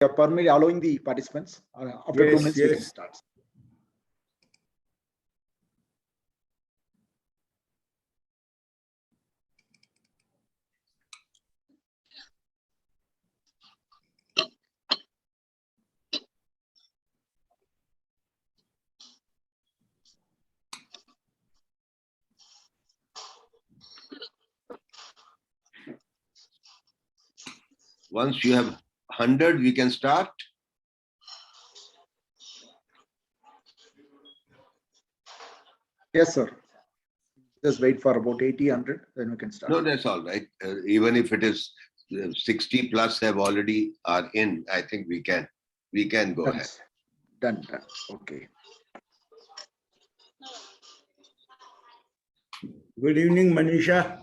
are permitted allowing the participants. After 2 minutes, we can start. Once you have 100, we can start. Yes, sir. Just wait for about 80, 100, then we can start. No, that's all right. Even if it is 60 plus have already are in, I think we can go ahead. Done. Okay. Good evening, Manisha.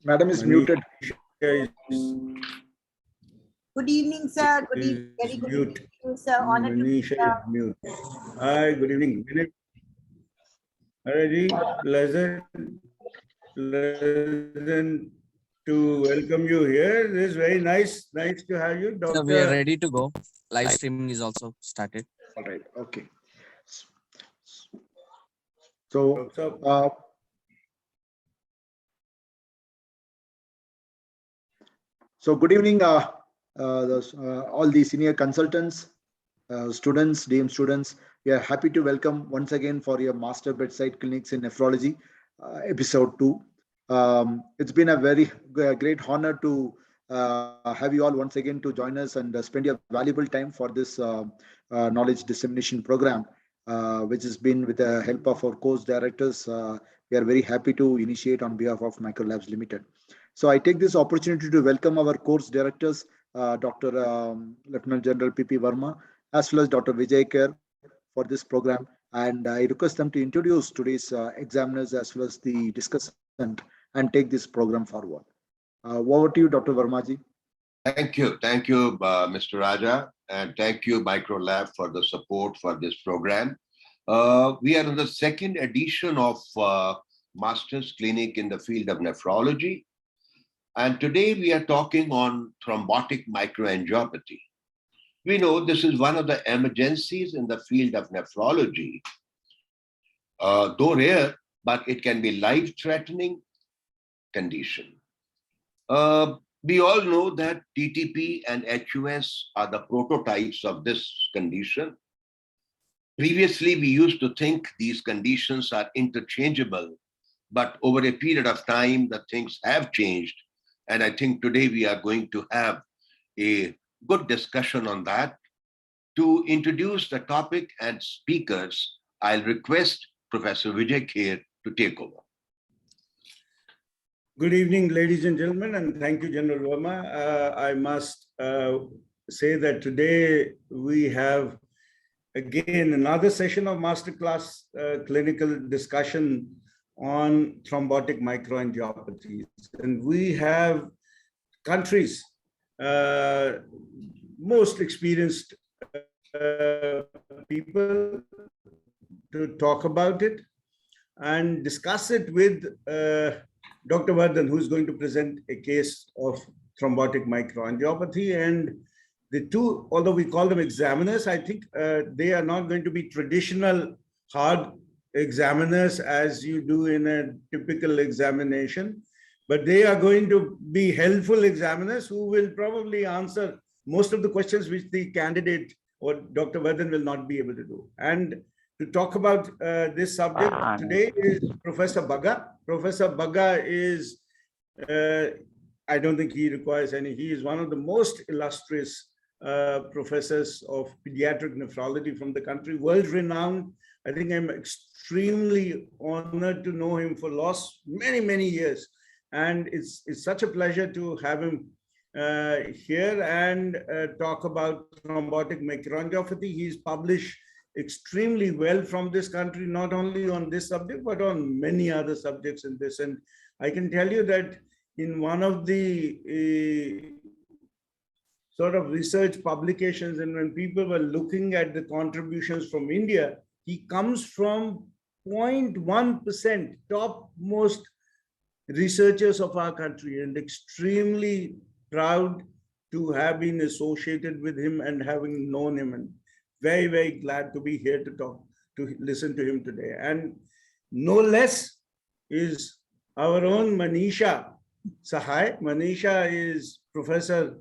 Madam is muted. Good evening, sir. Good evening. Very good evening to you, sir. Honored to be here. Mute. Hi, good evening. Pleasant to welcome you here. It is very nice to have you, Doctor. So we are ready to go. Live streaming is also started. All right. Okay. So, good evening, all the senior consultants, students, DM students. We are happy to welcome once again for your Master Bedside Clinics in Nephrology, episode 2. It's been a very great honor to have you all once again to join us and spend your valuable time for this knowledge dissemination program, which has been with the help of our course directors. We are very happy to initiate on behalf of Microlabs Limited. So I take this opportunity to welcome our course directors, Dr. Lieutenant General P.P. Varma, as well as Dr. Vijay Kher for this program. And I request them to introduce today's examiners as well as the discussant and take this program forward. Over to you, Dr. Varmaji. Thank you, Mr. Raja, and thank you, Microlab, for the support for this program. We are in the second edition of Master's Clinic in the field of nephrology. And today we are talking on thrombotic microangiopathy. We know this is one of the emergencies in the field of nephrology. Though rare, but it can be life-threatening condition. We all know that TTP and HUS are the prototypes of this condition. Previously, we used to think these conditions are interchangeable, but over a period of time, the things have changed. And I think today we are going to have a good discussion on that. To introduce the topic and speakers, I'll request Professor Vijay Kher to take over. Good evening, ladies and gentlemen, and thank you, General Varma. I must say that today we have again another session of masterclass clinical discussion on thrombotic microangiopathies, and we have countries most experienced people to talk about it and discuss it with Dr. Varadan, who is going to present a case of thrombotic microangiopathy. And the two, although we call them examiners, I think they are not going to be traditional hard examiners as you do in a typical examination, but they are going to be helpful examiners who will probably answer most of the questions which the candidate or Dr. Varadan will not be able to do. And to talk about this subject today is Professor Bagga. Professor Bagga is, I don't think he requires any, he is one of the most illustrious professors of pediatric nephrology from the country, world-renowned. I think I'm extremely honored to know him for last many years. And it's such a pleasure to have him here and talk about thrombotic microangiopathy. He's published extremely well from this country, not only on this subject, but on many other subjects in this. And I can tell you that in one of the sort of research publications, and when people were looking at the contributions from India, he comes from 0.1%, topmost researchers of our country, and extremely proud to have been associated with him and having known him, and very, very glad to be here to listen to him today. And no less is our own Manisha Sahay. Manisha is professor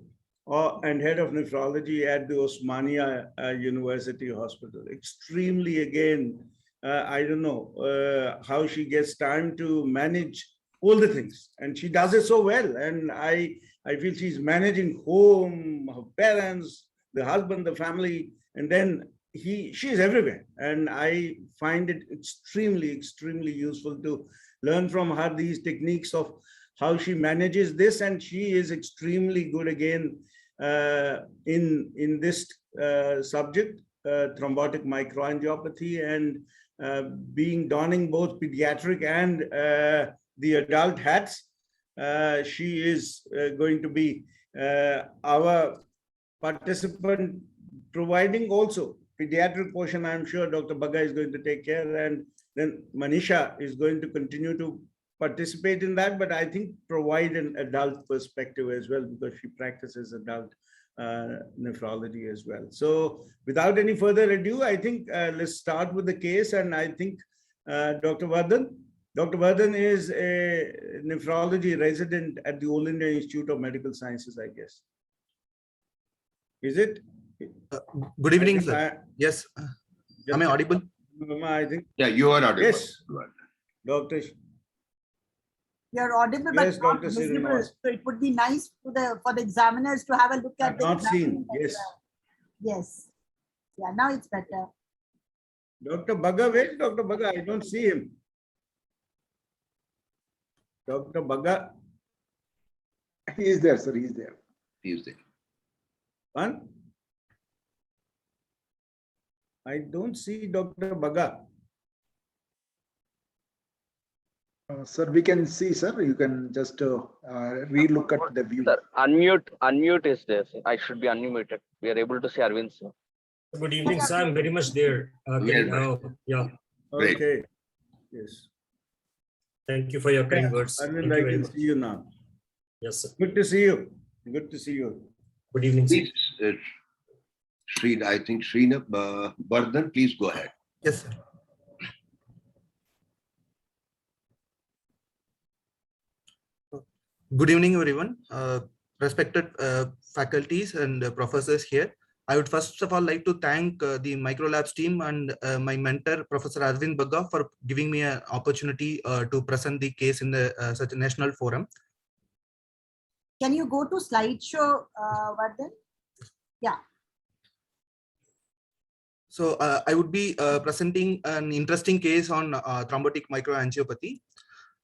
and head of nephrology at the Osmania University Hospital. Extremely, again, I don't know how she gets time to manage all the things, and she does it so well. And I feel she's managing home, her parents, the husband, the family, and then she's everywhere. And I find it extremely, extremely useful to learn from her these techniques of how she manages this. And she is extremely good again in this subject, thrombotic microangiopathy, and donning both pediatric and the adult hats. She is going to be our participant, providing also pediatric portion. I'm sure Dr. Bagga is going to take care, and then Manisha is going to continue to participate in that, but I think provide an adult perspective as well, because she practices adult nephrology as well. So without any further ado, I think let's start with the case. And I think Dr. Varadan is a nephrology resident at the All India Institute of Medical Sciences, I guess. Is it? Good evening, sir. Yes. Am I audible? I think. Yeah, you are audible. Yes. Dr. You're audible, Yes, but not Dr. visible. Shrinivasa. So it would be nice for the examiners to have a look at the Not seen. examination as Yes. well. Yes. Yeah, now it's better. Dr. Bagga, where is Dr. Bagga? I don't see him. Dr. Bagga. He is there, sir. He is there. Tuesday. One. I don't see Dr. Bagga. Sir, we can see, sir. You can just relook at the view. Sir, unmute is there. Sir. I should be unmuted. We are able to see Arvind, sir. Good evening, sir. I'm very much there. Yeah. Great. Okay. Yes. Thank you for your kind words. Arvind, I can see you now. Yes, sir. Good to see you. Good to see you. Good evening, sir. Please, I think Shrinivasa, Varadan, please go ahead. Yes, sir. Good evening, everyone. Respected faculties and professors here. I would first of all like to thank the Microlabs team and my mentor, Professor Arvind Bagga, for giving me an opportunity to present the case in the such a national forum. Can you go to slideshow, Varadan? Yeah. So I would be presenting an interesting case on thrombotic microangiopathy.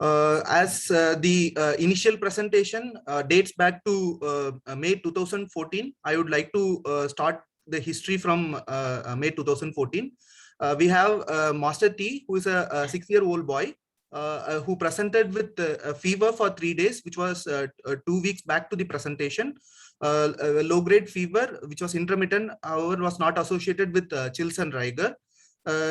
As the initial presentation dates back to May 2014, I would like to start the history from May 2014. We have Master T, who is a 6-year-old boy who presented with a fever for 3 days, which was 2 weeks back to the presentation. A low-grade fever, which was intermittent, however, was not associated with chills and rigor.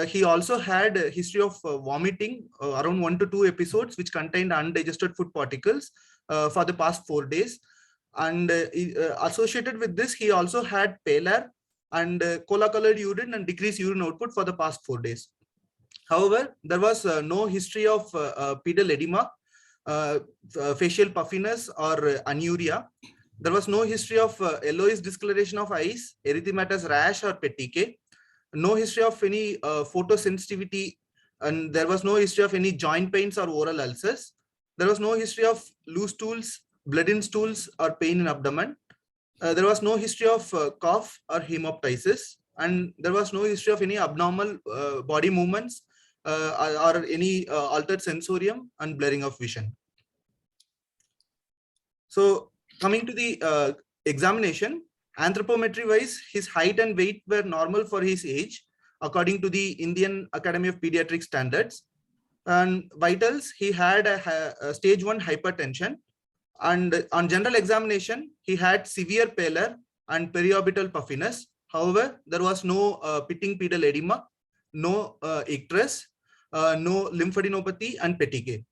He also had a history of vomiting, around 1 to 2 episodes, which contained undigested food particles for the past 4 days. And associated with this, he also had pallor and cola-colored urine and decreased urine output for the past 4 days. However, there was no history of pedal edema, facial puffiness, or anuria. There was no history of yellowish discoloration of eyes, erythematous rash, or petechiae. No history of any photosensitivity, and there was no history of any joint pains or oral ulcers. There was no history of loose stools, blood in stools, or pain in abdomen. There was no history of cough or hemoptysis, and there was no history of any abnormal body movements or any altered sensorium and blurring of vision. So coming to the examination, anthropometry wise, his height and weight were normal for his age, according to the Indian Academy of Pediatric standards. And vitals, he had a stage 1 hypertension. And on general examination, he had severe pallor and periorbital puffiness. However, there was no pitting pedal edema, no icterus, no lymphadenopathy, and petechiae.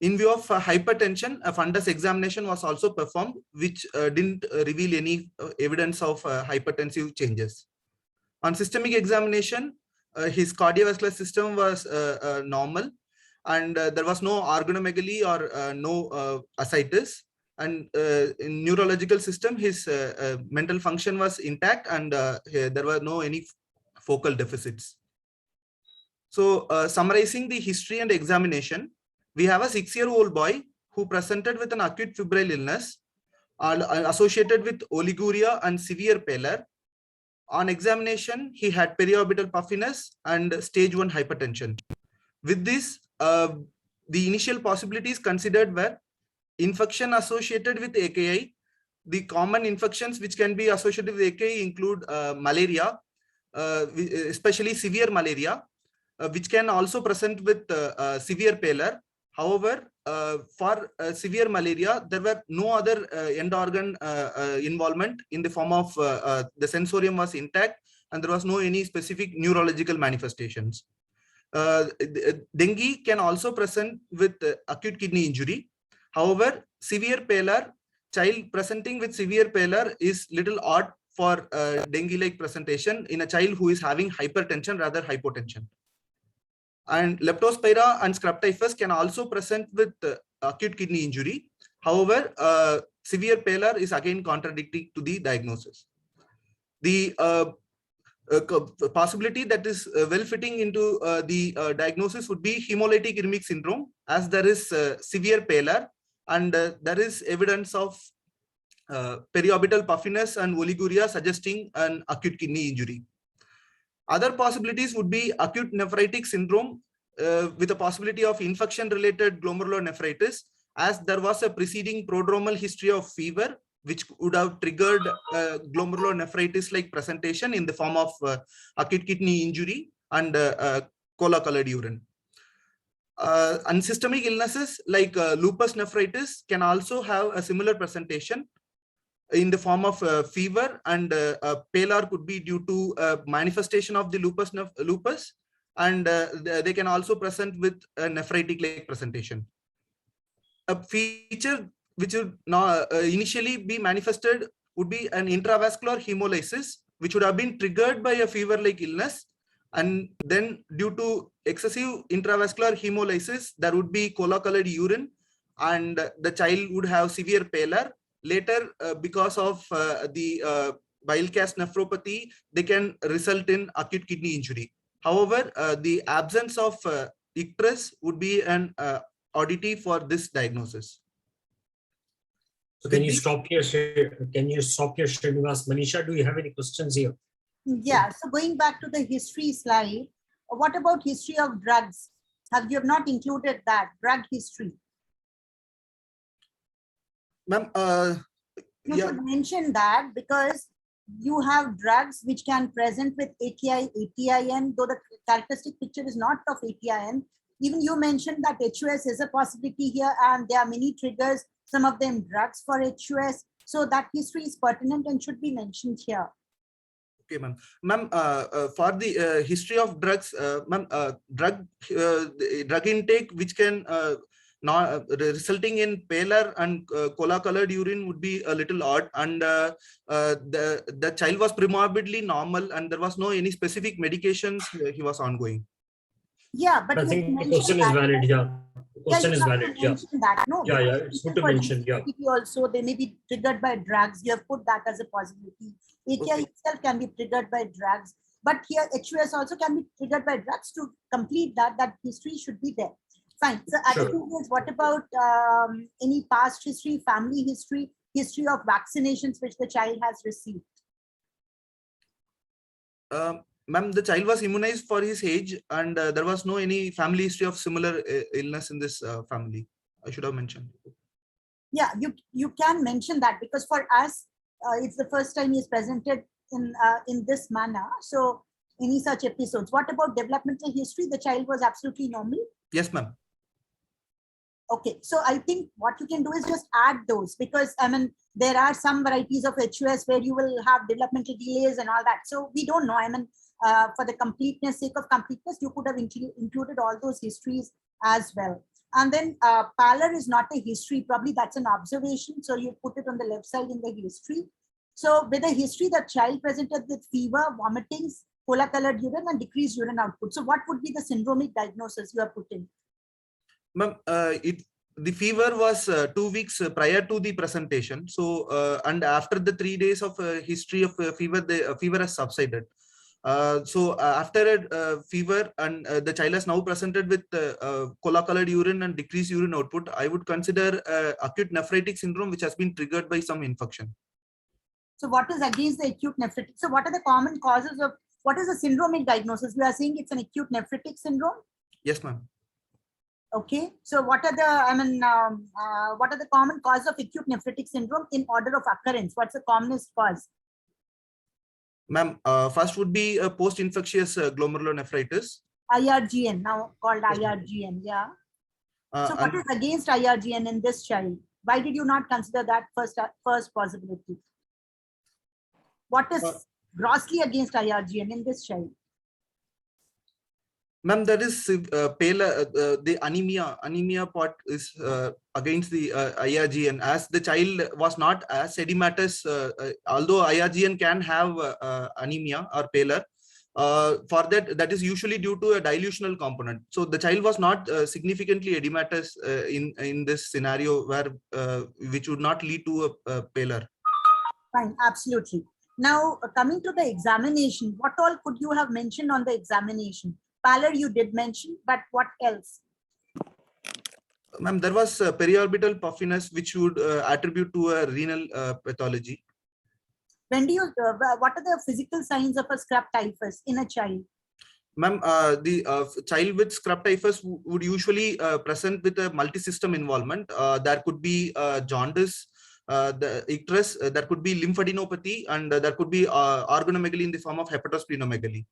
In view of hypertension, a fundus examination was also performed, which didn't reveal any evidence of hypertensive changes. On systemic examination, his cardiovascular system was normal, and there was no organomegaly or no ascites. And in neurological system, his mental function was intact, and there were no any focal deficits. So summarizing the history and examination, we have a 6-year-old boy who presented with an acute febrile illness associated with oliguria and severe pallor. On examination, he had periorbital puffiness and stage 1 hypertension. With this, the initial possibilities considered were infection associated with AKI. The common infections which can be associated with AKI include malaria, especially severe malaria, which can also present with severe pallor. However, for severe malaria, there were no other end organ involvement in the form of the sensorium was intact, and there was no any specific neurological manifestations. Dengue can also present with acute kidney injury. However, severe pallor, child presenting with severe pallor is little odd for dengue-like presentation in a child who is having hypertension rather hypotension. And leptospira and scrub typhus can also present with acute kidney injury. However, severe pallor is again contradictory to the diagnosis. The possibility that is well fitting into the diagnosis would be hemolytic uremic syndrome, as there is severe pallor and there is evidence of periorbital puffiness and oliguria suggesting an acute kidney injury. Other possibilities would be acute nephritic syndrome with a possibility of infection-related glomerulonephritis, as there was a preceding prodromal history of fever, which would have triggered glomerulonephritis-like presentation in the form of acute kidney injury and cola-colored urine. And systemic illnesses like lupus nephritis can also have a similar presentation in the form of fever, and pallor could be due to manifestation of the lupus, and they can also present with a nephritic-like presentation. A feature which would not initially be manifested would be an intravascular hemolysis, which would have been triggered by a fever-like illness, and then due to excessive intravascular hemolysis, there would be cola-colored urine, and the child would have severe pallor. Later, because of the bile cast nephropathy, they can result in acute kidney injury. However, the absence of icterus would be an oddity for this diagnosis. So can you stop here? Can you stop here, Shrinivasa? Manisha, do you have any questions here? Yeah, so going back to the history slide, what about history of drugs? You have not included that, drug history? Ma'am, You should mention that, because you have drugs which can present with AKI, ATIN, though the characteristic picture is not of ATIN. Even you mentioned that HUS is a possibility here, and there are many triggers, some of them drugs for HUS. So that history is pertinent and should be mentioned here. Okay, ma'am. Ma'am, for the history of drugs, ma'am, drug intake which can resulting in pallor and cola-colored urine would be a little odd, and the child was primorbidly normal, and there was no any specific medications he was ongoing. Yeah, but I think the question is valid. Yeah, the question is valid. Yeah, that. No, yeah, it's good to mention. Yeah, also they may be triggered by drugs. You have put that as a possibility. AKI itself can be triggered by drugs, but here HUS also can be triggered by drugs. To complete that history should be there. Fine. So other thing is, what about any past history, family history, history of vaccinations which the child has received? Ma'am, the child was immunized for his age, and there was no any family history of similar illness in this family. I should have mentioned. Yeah, you can mention that, because for us, it's the first time he's presented in this manner. So any such episodes. What about developmental history? The child was absolutely normal? Yes, ma'am. Okay, so I think what you can do is just add those, because I mean, there are some varieties of HUS where you will have developmental delays and all that. So we don't know. I mean, for the sake of completeness, you could have included all those histories as well. And then pallor is not a history. Probably that's an observation. So you put it on the left side in the history. So with the history, the child presented with fever, vomitings, cola-colored urine, and decreased urine output. So what would be the syndromic diagnosis you are putting? Ma'am, the fever was 2 weeks prior to the presentation. So, and after the 3 days of history of fever, the fever has subsided. So after a fever and the child has now presented with cola-colored urine and decreased urine output, I would consider acute nephritic syndrome, which has been triggered by some infection. So what is against the acute nephritic? So what are the common causes of, what is the syndromic diagnosis? We are saying it's an acute nephritic syndrome? Yes, ma'am. Okay. So what are the, what are the common causes of acute nephritic syndrome in order of occurrence? What's the commonest cause? Ma'am, first would be a post-infectious glomerulonephritis. IRGN, now called IRGN, yeah. So what is against IRGN in this child? Why did you not consider that first possibility? What is grossly against IRGN in this child? Ma'am, that is the anemia part is against the IRGN, as the child was not as edematous, although IRGN can have anemia or pallor. For that is usually due to a dilutional component. So the child was not significantly edematous in this scenario, where which would not lead to a pallor. Fine, absolutely. Now, coming to the examination, what all could you have mentioned on the examination? Pallor you did mention, but what else? Ma'am, there was periorbital puffiness, which would attribute to a renal pathology. When do you, what are the physical signs of a scrub typhus in a child? Ma'am, the child with scrub typhus would usually present with a multi-system involvement. There could be jaundice, the icterus, there could be lymphadenopathy, and there could be organomegaly in the form of hepatosplenomegaly.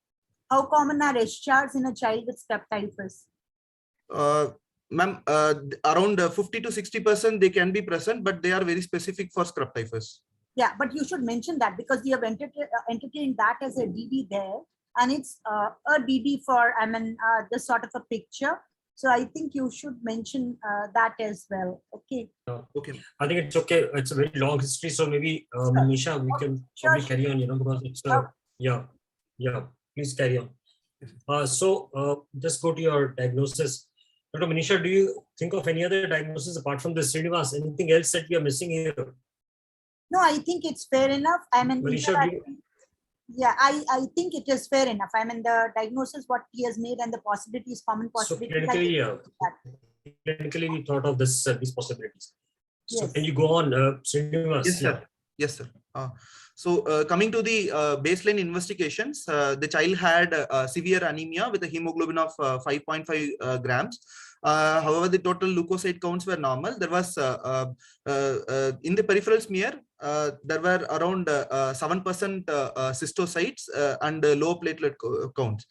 How common are discharges in a child with scrub typhus? Ma'am, around 50 to 60% they can be present, but they are very specific for scrub typhus. Yeah, but you should mention that because you have entertained that as a DD there, and it's a DD for, this sort of a picture. So I think you should mention that as well. Okay. Okay. I think it's okay. It's a very long history, so maybe Manisha, we can probably carry on. Because it's yeah. Please carry on. So just go to your diagnosis. Dr. Manisha, do you think of any other diagnosis apart from this, Shrinivasa? Anything else that we are missing here? No, I think it's fair enough. Manisha, yeah, I think it is fair enough. The diagnosis what he has made and the possibilities, common possibilities. So clinically, we thought of this these possibilities. So Yes. can you go on, Shrinivasa? Yes, sir. Yes, sir. So coming to the baseline investigations, the child had severe anemia with a hemoglobin of 5.5 grams. However, the total leukocyte counts were normal. There was in the peripheral smear, there were around 7% cystocytes and low platelet counts.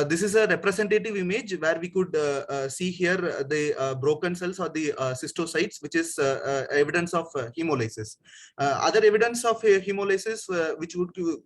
This is a representative image where we could see here the broken cells or the cystocytes, which is evidence of hemolysis. Other evidence of hemolysis, which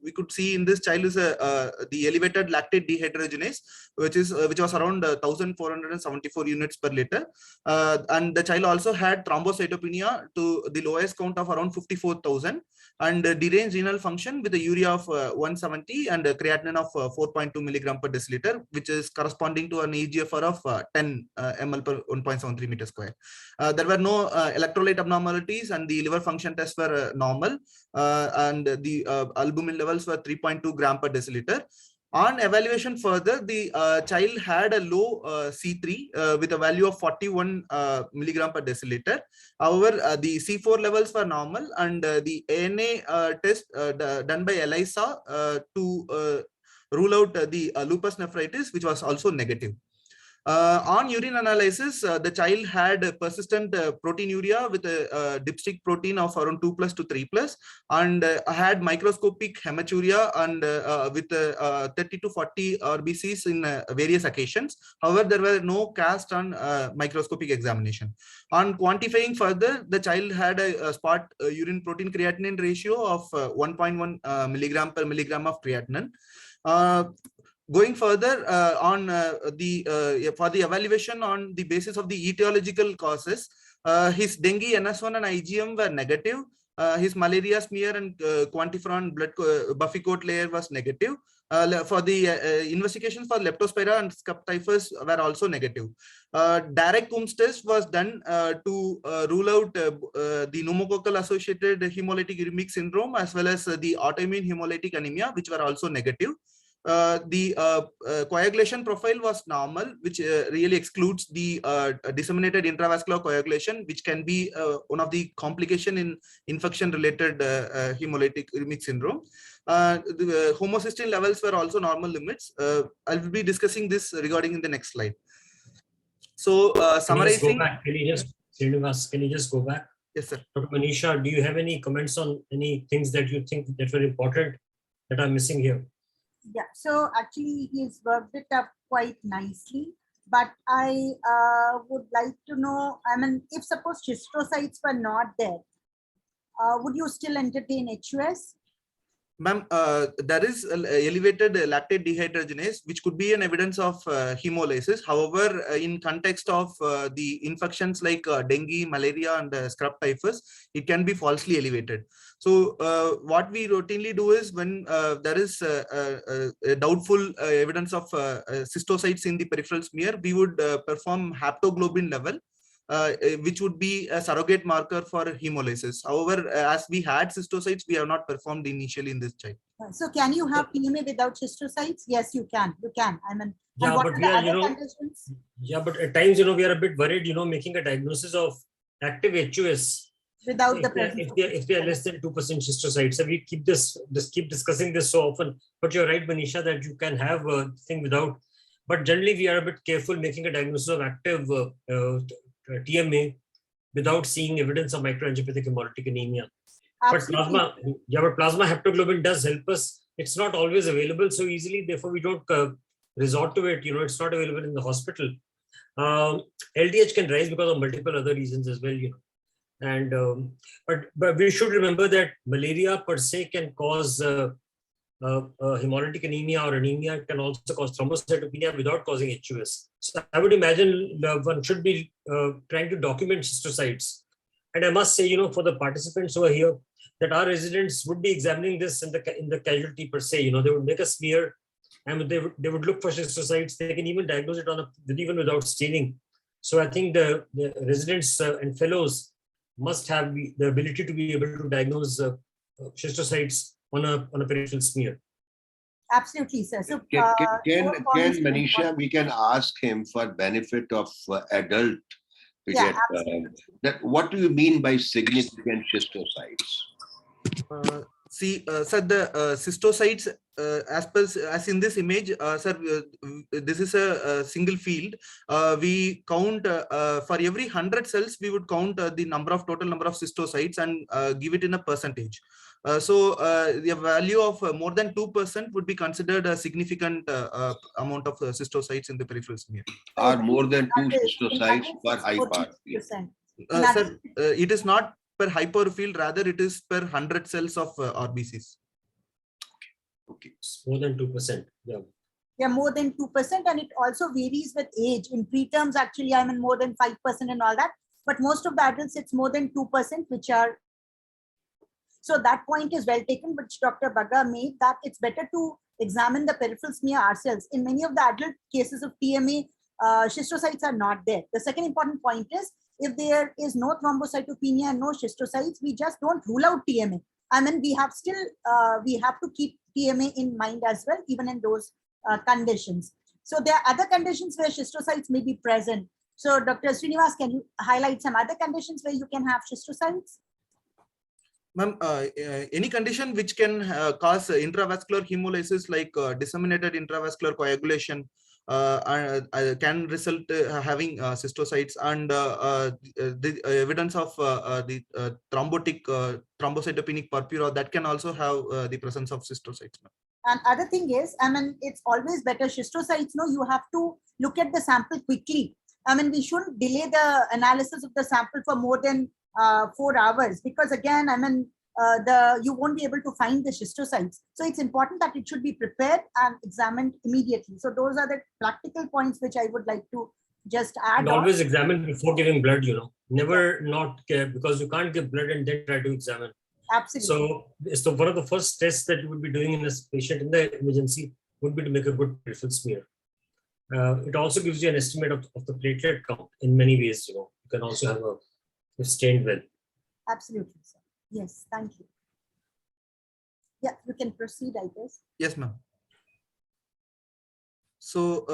we could see in this child, is the elevated lactate dehydrogenase, which was around 1,474 units per liter, and the child also had thrombocytopenia to the lowest count of around 54,000, and deranged renal function with a urea of 170 and a creatinine of 4.2 milligram per deciliter, which is corresponding to an EGFR of 10 ml per 1.73 meter square. There were no electrolyte abnormalities, and the liver function tests were normal, and the albumin levels were 3.2 gram per deciliter. On evaluation further, the child had a low C3 with a value of 41 milligram per deciliter. However, the C4 levels were normal, and the ANA test done by ELISA to rule out the lupus nephritis, which was also negative. On urine analysis, the child had persistent proteinuria with a dipstick protein of around 2+ to 3+, and had microscopic hematuria and with 30 to 40 RBCs in various occasions. However, there were no cast on microscopic examination. On quantifying further, the child had a spot urine protein creatinine ratio of 1.1 milligram per milligram of creatinine. Going further for the evaluation on the basis of the etiological causes, his dengue NS1 and IgM were negative. His malaria smear and quantiferon blood buffy coat layer was negative. For the investigations for leptospira and scrub typhus were also negative. Direct Coombs test was done to rule out the pneumococcal associated hemolytic uremic syndrome as well as the autoimmune hemolytic anemia, which were also negative. The coagulation profile was normal, which really excludes the disseminated intravascular coagulation, which can be one of the complication in infection-related hemolytic uremic syndrome. The homocysteine levels were also normal limits. I will be discussing this regarding in the next slide. So, summarizing. Can you just go back? Yes, sir. Dr. Manisha, do you have any comments on any things that you think that were important that are missing here? Yeah, so actually he's worked it up quite nicely, but I would like to know, I mean, if suppose schistocytes were not there, would you still entertain HUS? Ma'am, there is elevated lactate dehydrogenase, which could be an evidence of hemolysis. However, in context of the infections like dengue, malaria, and scrub typhus, it can be falsely elevated. So what we routinely do is when there is a doubtful evidence of cystocytes in the peripheral smear, we would perform haptoglobin level, which would be a surrogate marker for hemolysis. However, as we had cystocytes, we have not performed initially in this child. So can you have PMA without cystocytes? Yes, you can. You can. I mean, yeah, but we are, conditions? Yeah, but at times, we are a bit worried, making a diagnosis of active HUS without the presence. If they are less than 2% cystocytes, so we keep keep discussing this so often. But you're right, Manisha, that you can have a thing without. But generally, we are a bit careful making a diagnosis of active TMA without seeing evidence of microangiopathic hemolytic anemia. Absolutely. But plasma haptoglobin does help us. It's not always available so easily, therefore we don't resort to it. It's not available in the hospital. LDH can rise because of multiple other reasons as well. And but we should remember that malaria per se can cause hemolytic anemia or anemia. It can also cause thrombocytopenia without causing HUS. So I would imagine one should be trying to document cystocytes. And I must say, for the participants who are here, that our residents would be examining this in the casualty per se. They would make a smear and they would look for cystocytes. They can even diagnose it even without staining. So I think the residents and fellows must have the ability to be able to diagnose cystocytes on a peripheral smear. Absolutely, sir. So can Manisha, we can ask him for benefit of adult pediatric. What do you mean by significant cystocytes? See, sir, the cystocytes, as in this image, sir, this is a single field. We count for every 100 cells, we would count the total number of cystocytes and give it in a percentage. So the value of more than 2% would be considered a significant amount of cystocytes in the peripheral smear. Are more than 2 cystocytes per high power field? Sir, it is not per high power field, rather it is per 100 cells of RBCs. Okay. It's more than 2%. Yeah. Yeah, more than 2%, and it also varies with age. In preterms, actually, I'm in more than 5% and all that. But most of the adults, it's more than 2%, which are. So that point is well taken, which Dr. Bagga made, that it's better to examine the peripheral smear ourselves. In many of the adult cases of TMA, schistocytes are not there. The second important point is, if there is no thrombocytopenia and no schistocytes, we just don't rule out TMA. I mean, we have to keep TMA in mind as well, even in those conditions. So there are other conditions where schistocytes may be present. So Dr. Shrinivasa, can you highlight some other conditions where you can have schistocytes? Ma'am, any condition which can cause intravascular hemolysis, like disseminated intravascular coagulation, can result having cystocytes, and the evidence of the thrombocytopenic purpura, that can also have the presence of cystocytes. And other thing is, I mean, it's always better schistocytes. You have to look at the sample quickly. I mean, we shouldn't delay the analysis of the sample for more than 4 hours, because again, I mean, you won't be able to find the schistocytes. So it's important that it should be prepared and examined immediately. So those are the practical points which I would like to just add And on. always examine before giving blood, never not care, because you can't give blood and then try to examine. Absolutely. So one of the first tests that you would be doing in this patient in the emergency would be to make a good peripheral smear. It also gives you an estimate of the platelet count in many ways. You can also have a stained well. Absolutely, sir. Yes, thank you. Yeah, you can proceed, I guess. Yes, ma'am. So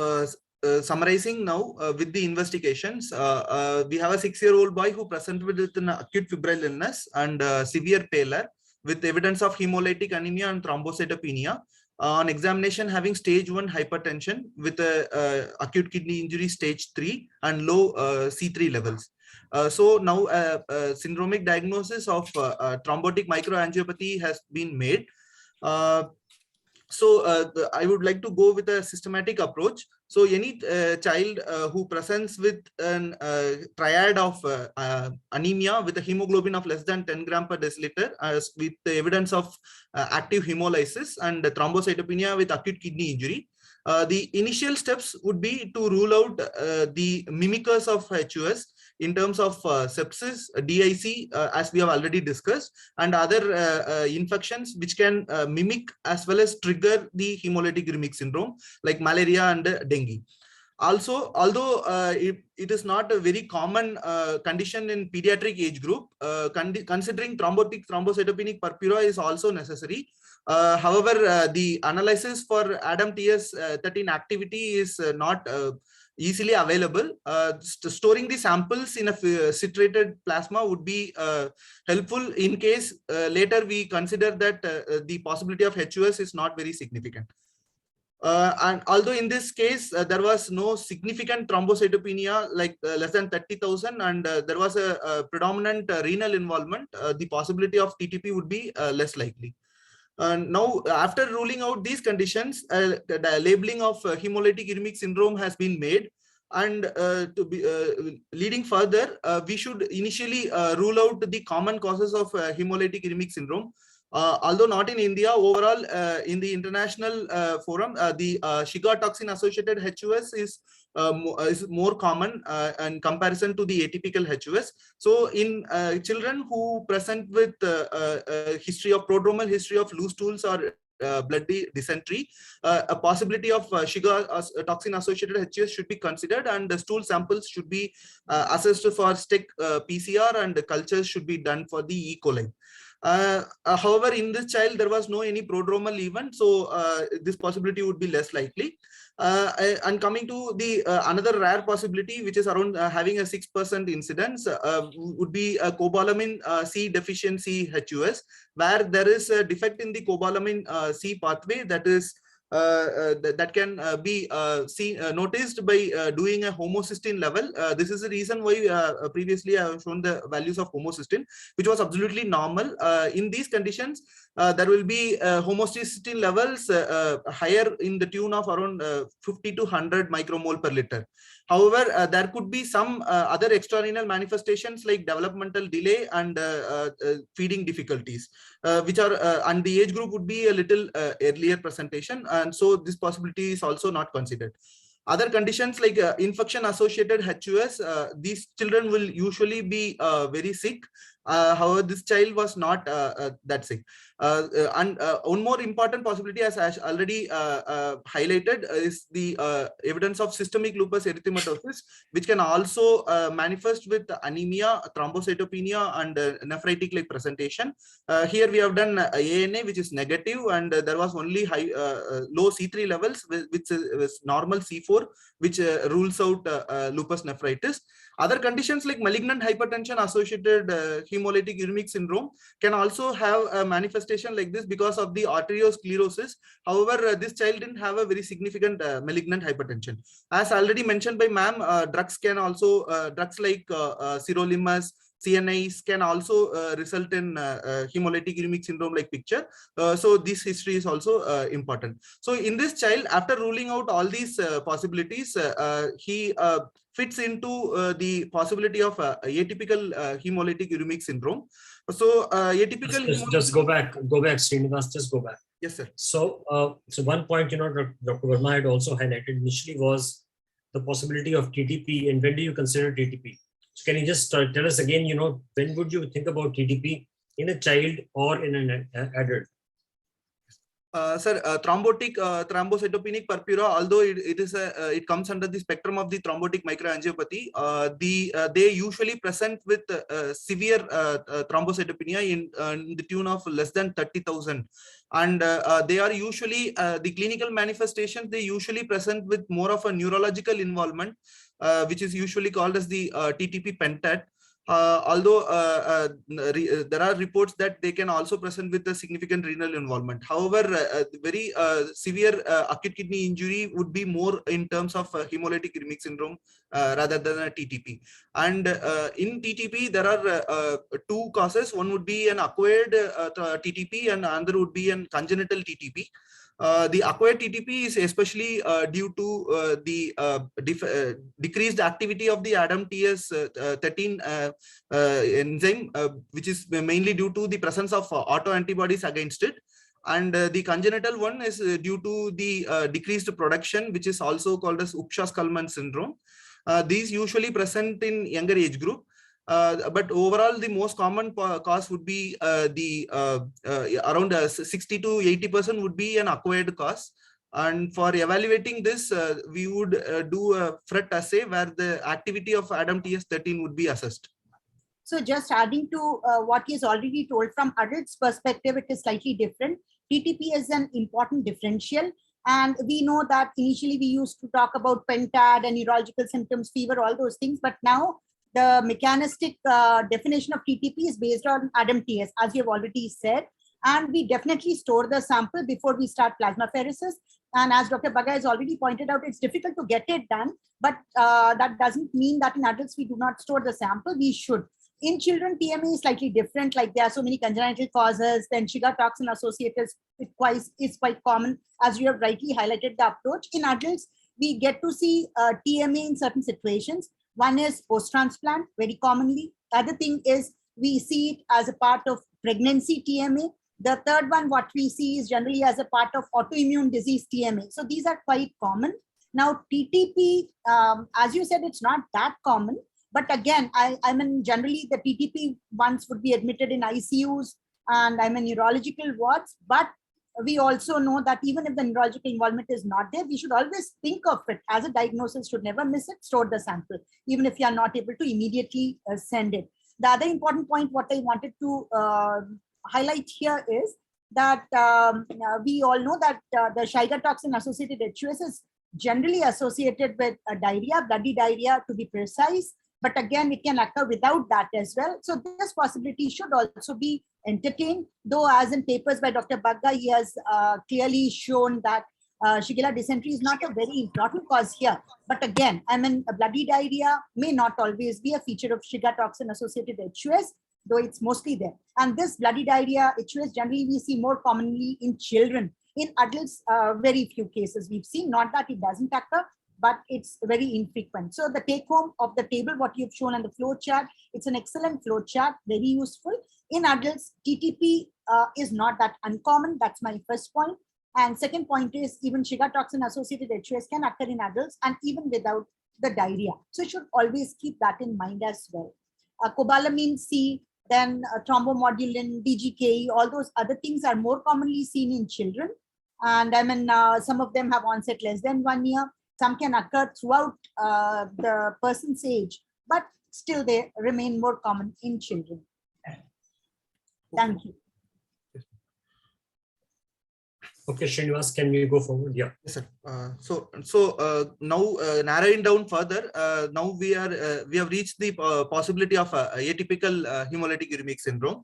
summarizing now with the investigations, we have a 6-year-old boy who presented with an acute febrile illness and severe pallor with evidence of hemolytic anemia and thrombocytopenia. On examination, having stage 1 hypertension with acute kidney injury stage 3 and low C3 levels. So now syndromic diagnosis of thrombotic microangiopathy has been made. I would like to go with a systematic approach. So any child who presents with an triad of anemia with a hemoglobin of less than 10 gram per deciliter with the evidence of active hemolysis and thrombocytopenia with acute kidney injury, the initial steps would be to rule out the mimickers of HUS in terms of sepsis, DIC, as we have already discussed, and other infections which can mimic as well as trigger the hemolytic uremic syndrome like malaria and dengue. Also, although it is not a very common condition in pediatric age group, considering thrombocytopenic purpura is also necessary. However, the analysis for ADAM-TS13 activity is not easily available. Storing the samples in a citrated plasma would be helpful in case later we consider that the possibility of HUS is not very significant. And although in this case there was no significant thrombocytopenia like less than 30,000 and there was a predominant renal involvement, the possibility of TTP would be less likely. Now, after ruling out these conditions, the labeling of hemolytic uremic syndrome has been made, and to be leading further, we should initially rule out the common causes of hemolytic uremic syndrome. Although not in India, overall in the international forum, the Shiga toxin associated HUS is more common in comparison to the atypical HUS. So in children who present with history of prodromal history of loose stools or bloody dysentery, a possibility of Shiga toxin associated HUS should be considered, and the stool samples should be assessed for STEC PCR, and the cultures should be done for the E. coli. However, in this child, there was no any prodromal event, so this possibility would be less likely. And coming to the another rare possibility, which is around having a 6% incidence, would be a cobalamin C deficiency HUS, where there is a defect in the cobalamin C pathway that is that can be noticed by doing a homocysteine level. This is the reason why previously I have shown the values of homocysteine, which was absolutely normal. In these conditions, there will be homocysteine levels higher in the tune of around 50 to 100 micromole per liter. However, there could be some other extrarenal manifestations like developmental delay and feeding difficulties, which are and the age group would be a little earlier presentation, and so this possibility is also not considered. Other conditions like infection associated HUS, these children will usually be very sick. However, this child was not that sick. And one more important possibility, as Ash already highlighted, is the evidence of systemic lupus erythematosus, which can also manifest with anemia, thrombocytopenia, and nephritic-like presentation. Here we have done ANA, which is negative, and there was only low C3 levels, which is normal C4, which rules out lupus nephritis. Other conditions like malignant hypertension associated hemolytic uremic syndrome can also have a manifestation like this because of the arteriosclerosis. However, this child didn't have a very significant malignant hypertension. As already mentioned by ma'am, drugs can also, drugs like sirolimus, CNIs can also result in hemolytic uremic syndrome like picture. So this history is also important. So in this child, after ruling out all these possibilities, he fits into the possibility of atypical hemolytic uremic syndrome. So atypical just go back, Srinivas, just go back. Yes, sir. So, so one point, Dr. Varma had also highlighted initially was the possibility of TTP, and when do you consider TTP? So can you just tell us again, when would you think about TTP in a child or in an adult? Sir, thrombotic thrombocytopenic purpura, although it comes under the spectrum of the thrombotic microangiopathy, they usually present with severe thrombocytopenia in the tune of less than 30,000, and they are usually the clinical manifestations. They usually present with more of a neurological involvement, which is usually called as the TTP pentat. Although there are reports that they can also present with a significant renal involvement. However, very severe acute kidney injury would be more in terms of hemolytic uremic syndrome rather than a TTP. And in TTP, there are two causes. One would be an acquired TTP and another would be an congenital TTP. The acquired TTP is especially due to the decreased activity of the ADAMTS 13 enzyme, which is mainly due to the presence of autoantibodies against it. And the congenital one is due to the decreased production, which is also called as Upshaw-Scullman syndrome. These usually present in younger age group. But overall, the most common cause would be around 60 to 80% would be an acquired cause. And for evaluating this, we would do a FRET assay where the activity of ADAMTS 13 would be assessed. So just adding to what is already told, from adults' perspective, it is slightly different. TTP is an important differential. And we know that initially we used to talk about pentad and neurological symptoms, fever, all those things. But now the mechanistic definition of TTP is based on ADAMTS, as you have already said. And we definitely store the sample before we start plasmapheresis. And as Dr. Bagga has already pointed out, it's difficult to get it done. But that doesn't mean that in adults we do not store the sample. We should. In children, TMA is slightly different. Like there are so many congenital causes, then Shiga toxin associated is quite common, as you have rightly highlighted the approach. In adults, we get to see TMA in certain situations. One is post-transplant, very commonly. The other thing is we see it as a part of pregnancy TMA. The third one, what we see is generally as a part of autoimmune disease TMA. So these are quite common. Now, TTP, as you said, it's not that common. But again, I mean, generally the TTP ones would be admitted in ICUs and neurological wards. But we also know that even if the neurological involvement is not there, we should always think of it as a diagnosis, should never miss it, store the sample, even if you are not able to immediately send it. The other important point, what I wanted to highlight here is that we all know that the Shiga toxin associated HUS is generally associated with diarrhea, bloody diarrhea to be precise. But again, it can occur without that as well. So this possibility should also be entertained, though as in papers by Dr. Bagga, he has clearly shown that Shigella dysentery is not a very important cause here. But again, a bloody diarrhea may not always be a feature of Shiga toxin associated HUS, though it's mostly there. And this bloody diarrhea HUS generally we see more commonly in children. In adults, very few cases we've seen, not that it doesn't occur, but it's very infrequent. So the take home of the table, what you've shown on the flow chart, it's an excellent flow chart, very useful. In adults, TTP is not that uncommon. That's my first point. And second point is even Shiga toxin associated HUS can occur in adults and even without the diarrhea. So you should always keep that in mind as well. Cobalamin C, then thrombomodulin, DGK, all those other things are more commonly seen in children. And some of them have onset less than 1 year. Some can occur throughout the person's age, but still they remain more common in children. Thank you. Okay, Shrinivas, can we go forward? Yeah. Yes, sir. So now narrowing down further, now we have reached the possibility of atypical hemolytic uremic syndrome,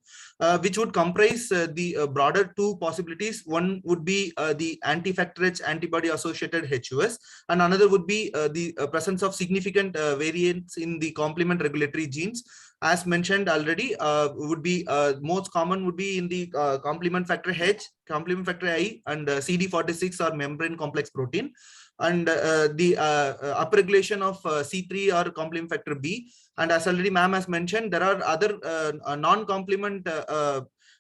which would comprise the broader two possibilities. One would be the anti-factor H antibody associated HUS, and another would be the presence of significant variants in the complement regulatory genes. As mentioned already, would be most common would be in the complement factor H, complement factor I, and CD46 or membrane complex protein. and the upregulation of C3 or complement factor B. And as already ma'am has mentioned, there are other non-complement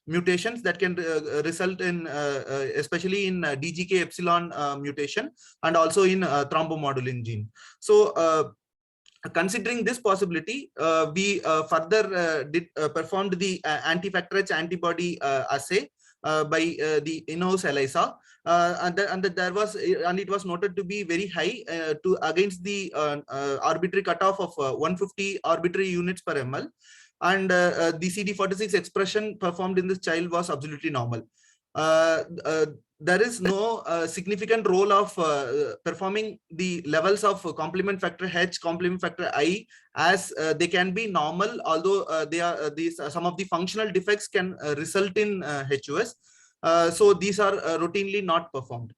mutations that can result in especially in DGK epsilon mutation and also in thrombomodulin gene. So considering this possibility, we further performed the anti-factor H antibody assay by the in-house ELISA, and it was noted to be very high against the arbitrary cutoff of 150 arbitrary units per ml, and the CD46 expression performed in this child was absolutely normal. There is no significant role of performing the levels of complement factor H, complement factor I, as they can be normal, although some of the functional defects can result in HUS. So these are routinely not performed.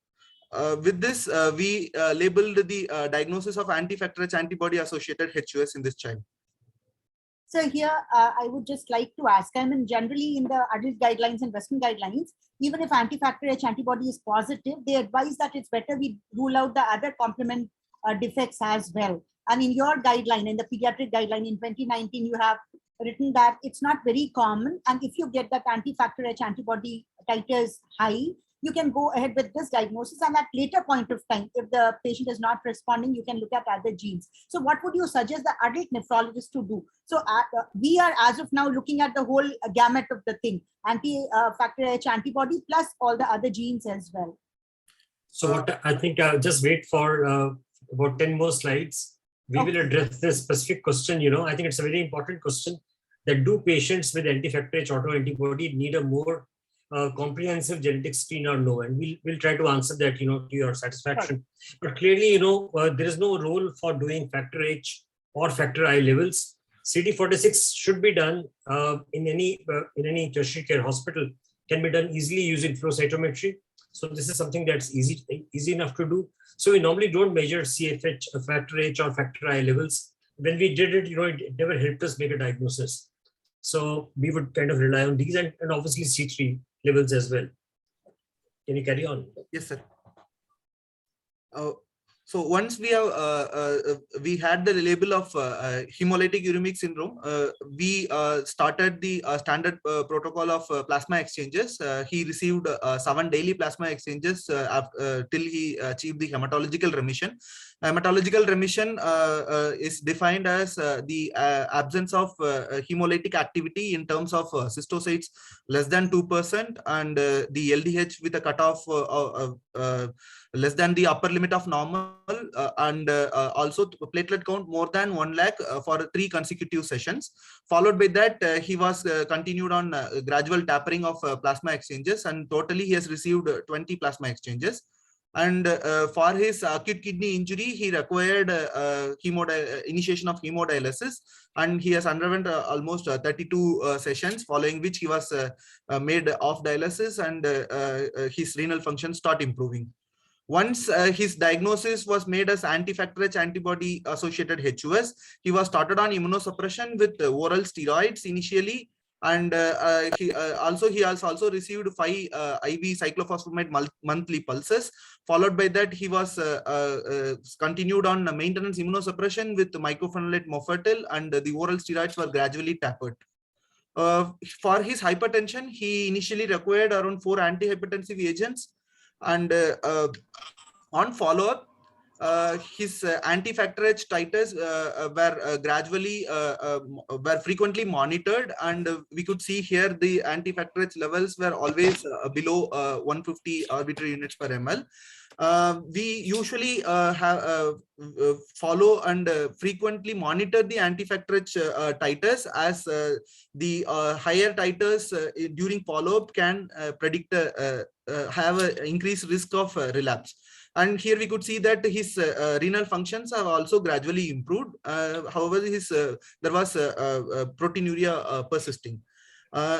With this, we labeled the diagnosis of anti-factor H antibody associated HUS in this child. So here, I would just like to ask, I mean, generally in the adult guidelines and Western guidelines, even if anti-factor H antibody is positive, they advise that it's better we rule out the other complement defects as well. And in your guideline, in the pediatric guideline in 2019, you have written that it's not very common. And if you get that anti-factor H antibody titers high, you can go ahead with this diagnosis, and at later point of time, if the patient is not responding, you can look at other genes. So what would you suggest the adult nephrologist to do? So we are as of now looking at the whole gamut of the thing, anti-factor H antibody plus all the other genes as well. So what I think just wait for about 10 more slides. We will address this specific question. I think it's a very important question, that do patients with anti-factor H autoantibody need a more comprehensive genetic screen or no? And we'll try to answer that, to your satisfaction. But clearly, there is no role for doing factor H or factor I levels. CD46 should be done in any tertiary care hospital, can be done easily using flow cytometry. So this is something that's easy enough to do. So we normally don't measure CFH, factor H or factor I levels. When we did it, it never helped us make a diagnosis. So we would kind of rely on these and obviously C3 levels as well. Can you carry on? Yes, sir. So once we have we had the label of hemolytic uremic syndrome, we started the standard protocol of plasma exchanges. He received 7 daily plasma exchanges till he achieved the hematological remission. Hematological remission is defined as the absence of hemolytic activity in terms of cystocytes less than 2% and the LDH with a cutoff less than the upper limit of normal, and also platelet count more than 1 lakh for 3 consecutive sessions. Followed by that, he was continued on gradual tapering of plasma exchanges, and totally he has received 20 plasma exchanges. And for his acute kidney injury, he required initiation of hemodialysis, and he has underwent almost 32 sessions, following which he was made off dialysis, and his renal function started improving. Once his diagnosis was made as anti-factor H antibody associated HUS, he was started on immunosuppression with oral steroids initially, and he has also received 5 IV cyclophosphamide monthly pulses. Followed by that, he was continued on maintenance immunosuppression with mycophenolate mofetil, and the oral steroids were gradually tapered. For his hypertension, he initially required around 4 antihypertensive agents, and on follow-up, his anti-factor H titers were gradually were frequently monitored, and we could see here the anti-factor H levels were always below 150 arbitrary units per ml. We usually follow and frequently monitor the anti-factor H titers, as the higher titers during follow-up can predict have an increased risk of relapse. And here we could see that his renal functions have also gradually improved. However, there was proteinuria persisting.